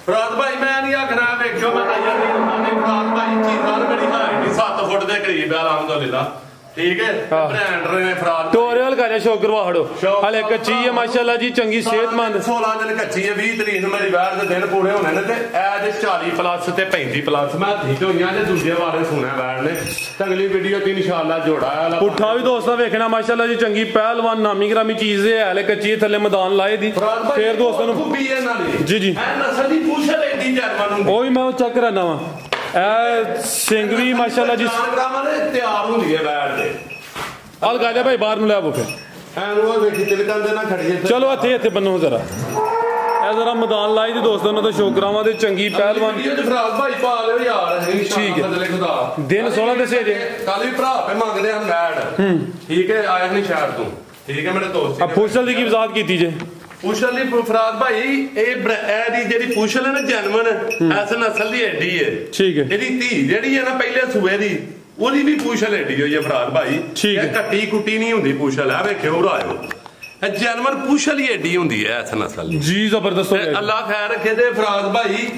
ਫਰਾਜ਼ ਭਾਈ ਮੈਂ ਨਹੀਂ ਆਖਣਾ ਵੇਖਿਓ ਮੈਂ ਤਾਇਆ ਨਹੀਂ ਫਰਾਜ਼ ਭਾਈ ਚੀਜ਼ਾਂ ਬੜੀ ਹਾਈ ਨਹੀਂ 7 ਫੁੱਟ ਦੇ ਕਰੀਬ ਆ ਅਲਹਮਦੁਲਿਲਾ ਠੀਕ ਹੈ ਬ੍ਰਾਂਡ ਨੇ ਫਰਾਜ਼ ਟੋਰਿਅਲ ਕਰਿਆ ਸ਼ੌਕ ਕਰਵਾ ਹੜੋ ਹਲੇ ਕੱਚੀ ਹੈ ਮਾਸ਼ਾਅੱਲਾ ਜੀ ਚੰਗੀ ਸਿਹਤਮੰਦ 16 ਦਿਨ ਕੱਚੀ ਹੈ 20 ਤਰੀਕ ਨੂੰ ਮੇਰੀ ਵਾਰ ਦੇ ਦਿਨ ਪੂਰੇ ਹੋਣੇ ਨੇ ਤੇ ਐਜ 40 ਪਲੱਸ ਤੇ 35 ਪਲੱਸ ਮੈਂ ਠੀਕ ਹੋਈਆਂ ਤੇ ਦੂਜੇ ਵਾਰੇ ਸੁਣਿਆ ਵਾਰ ਨੇ ਅਗਲੀ ਵੀਡੀਓ ਤੇ ਇਨਸ਼ਾਅੱਲਾ ਜੋੜਾ ਵਾਲਾ ਪੁੱਠਾ ਵੀ ਦੋਸਤਾਂ ਵੇਖਣਾ ਮਾਸ਼ਾਅੱਲਾ ਜੀ ਚੰਗੀ ਪਹਿਲਵਾਨ ਨਾਮੀ ਗ੍ਰਾਮੀ ਚੀਜ਼ ਹੈ ਹਲੇ ਕੱਚੀ ਥੱਲੇ ਮੈਦਾਨ ਲਾਏ ਦੀ ਫੇਰ ਦੋਸਤਾਂ ਨੂੰ ਖੂਬੀ ਇਹਨਾਂ ਦੀ ਜੀ ਜੀ ਇਹ ਨਸਲ ਦੀ ਪੁੱਛ ਲੈਂਦੀ ਜਰਮਨ ਨੂੰ ਉਹ ਵੀ ਮੈਂ ਚੈੱਕ ਕਰਾਣਾ ਵਾ ਇਹ ਸਿੰਘ ਵੀ ਮਾਸ਼ਾਅੱਲਾ ਜੀ ਗ੍ਰਾਮਾਂ ਦੇ ਤਿਆਰ ਹੁੰਦੀ ਹੈ ਬੈਠ ਤੇ ਹਲ ਗਾਲੇ ਭਾਈ ਬਾਹਰ ਨੂੰ ਲੈ ਆਵੋ ਫਿਰ ਐਨ ਉਹ ਵੇਖੀ ਤਿਲਕਾਂ ਦੇ ਨਾ ਖੜੀਏ ਚਲੋ ਇੱਥੇ ਬੰਨੋ ਜ਼ਰਾ ਇਹ ਜ਼ਰਾ ਮੈਦਾਨ ਲਾਈ ਦੀ ਦੋਸਤਾਂ ਨੂੰ ਤਾਂ ਸ਼ੌਕ ਕਰਾਵਾਂ ਤੇ ਚੰਗੀ ਪਹਿਲਵਾਨ ਵੀਡੀਓ ਚ ਫਰਾਜ਼ ਭਾਈ ਪਾ ਲਿਓ ਯਾਰ ਠੀਕ ਹੈ ਬਦਲੇ ਖੁਦਾ ਦਿਨ 16 ਦੱਸੇ ਜੇ ਕੱਲ ਵੀ ਭਰਾ ਪੇ ਮੰਗਦੇ ਹਨ ਮੈਡ ਠੀਕ ਹੈ ਆਇਆ ਨਹੀਂ ਸ਼ਹਿਰ ਤੋਂ ਠੀਕ ਹੈ ਮੇਰੇ ਦੋਸਤ ਆ ਪੁੱਛਲ ਦੀ ਕੀ ਵਜ਼ਾਹਤ ਕੀਤੀ ਜੇ ਪੁੱਛਲ ਦੀ ਫਰਾਜ਼ ਭਾਈ ਇਹ ਦੀ ਜਿਹੜੀ ਪੁੱਛਲ ਹੈ ਨਾ ਜਨਮਨ ਐਸ ਨਸਲ ਦੀ ਐਡੀ ਹੈ ਠੀਕ ਹੈ ਇਹਦੀ ਧੀ ਜਿਹੜੀ ਹੈ ਨਾ ਪਹਿਲੇ ਸੂਏ ਦੀ ਉਹਦੀ ਵੀ ਪੁੱਛਲ ਐਡੀ ਹੋਈ ਹੈ ਫਰਾਜ਼ ਭਾਈ ਇਹ ਕੱਟੀ ਕੁੱਟੀ ਨਹੀਂ ਹੁੰਦੀ ਪੁੱਛਲ ਹੈ ਵੇਖਿਓ ਰਾਇਓ ਇਹ ਜਨਮਨ ਪੁੱਛਲ ਹੀ ਐਡੀ ਹੁੰਦੀ ਹੈ ਐਸ ਨਸਲ ਦੀ ਜੀ ਜ਼ਬਰਦਸਤ ਹੋ ਗਿਆ ਅੱਲਾ ਖੈਰ ਰੱਖੇ ਤੇ ਫਰਾਜ਼ ਭਾਈ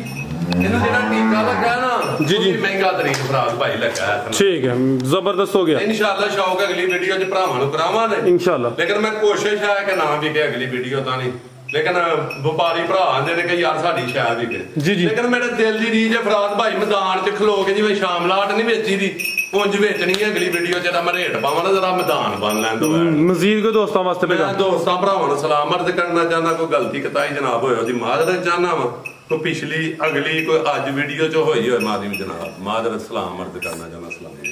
ਇਹਨੂੰ ਜਿਹੜਾ ਟੀਕਾ ਲੱਗਾ ਨਾ ਜੀ ਜੀ ਮਹਿੰਗਾ ਤਰੀਕ ਫਰਾਜ਼ ਭਾਈ ਲੱਗਾ ਠੀਕ ਹੈ ਜ਼ਬਰਦਸਤ ਹੋ ਗਿਆ ਇਨਸ਼ਾਅੱਲਾ ਸ਼ੌਕ ਅਗਲੀ ਵੀਡੀਓ 'ਚ ਭਰਾਵਾਂ ਨੂੰ ਕਰਾਵਾਂਗੇ ਇਨਸ਼ਾਅੱਲਾ ਲੇਕਿਨ ਮੈਂ ਕੋਸ਼ਿਸ਼ ਹੈ ਕਿ ਨਾ ਵਿਕੇ ਅਗਲੀ ਵੀਡੀਓ ਤਾਂ ਨਹੀਂ ਲੇਕਿਨ ਵਪਾਰੀ ਭਰਾ ਆਂਦੇ ਨੇ ਕਿ ਯਾਰ ਸਾਡੀ ਸ਼ਾਇਦ ਵਿਕੇ ਜੀ ਜੀ ਲੇਕਿਨ ਮੇਰੇ ਦਿਲ ਦੀ ਰੀਝ ਹੈ ਫਰਾਜ਼ ਭਾਈ ਮੈਦਾਨ 'ਚ ਖਲੋ ਕੇ ਜਿਵੇਂ ਸ਼ਾਮਲਾਟ ਨਹੀਂ ਵੇਚੀ ਦੀ ਉਂਝ ਵੇਚਣੀ ਹੈ ਅਗਲੀ ਵੀਡੀਓ 'ਚ ਤਾਂ ਮੈਂ ਰੇਟ ਪਾਵਾਂ ਨਾ ਜਰਾ ਮੈਦਾਨ ਬਣ ਲੈਣ ਦੋ ਮਜ਼ੀਦ ਕੋਈ ਦੋਸਤਾਂ ਵਾਸਤੇ ਮੈਂ ਦੋਸਤਾਂ ਭਰਾਵਾਂ ਨੂੰ ਸਲਾਮ ਅਰਜ਼ ਕਰਨਾ ਚਾਹੁੰਦਾ ਕੋਈ ਗਲਤੀ ਕਤਾਈ ਜਨਾਬ ਹੋਇਆ ਉਹਦੀ ਮਾਜ਼ਰਤ ਚਾਹਨਾ ਵਾ ਕੋਈ ਪਿਛਲੀ ਅਗਲੀ ਕੋਈ ਅੱਜ ਵੀਡੀਓ 'ਚ ਹੋਈ ਹੋਏ ਮਾਜ਼ਮ ਜਨਾਬ ਮਾਜ਼ਰਤ ਸਲਾਮ ਅਰਜ਼ ਕਰਨਾ ਚਾਹੁੰਦਾ ਸਲਾਮ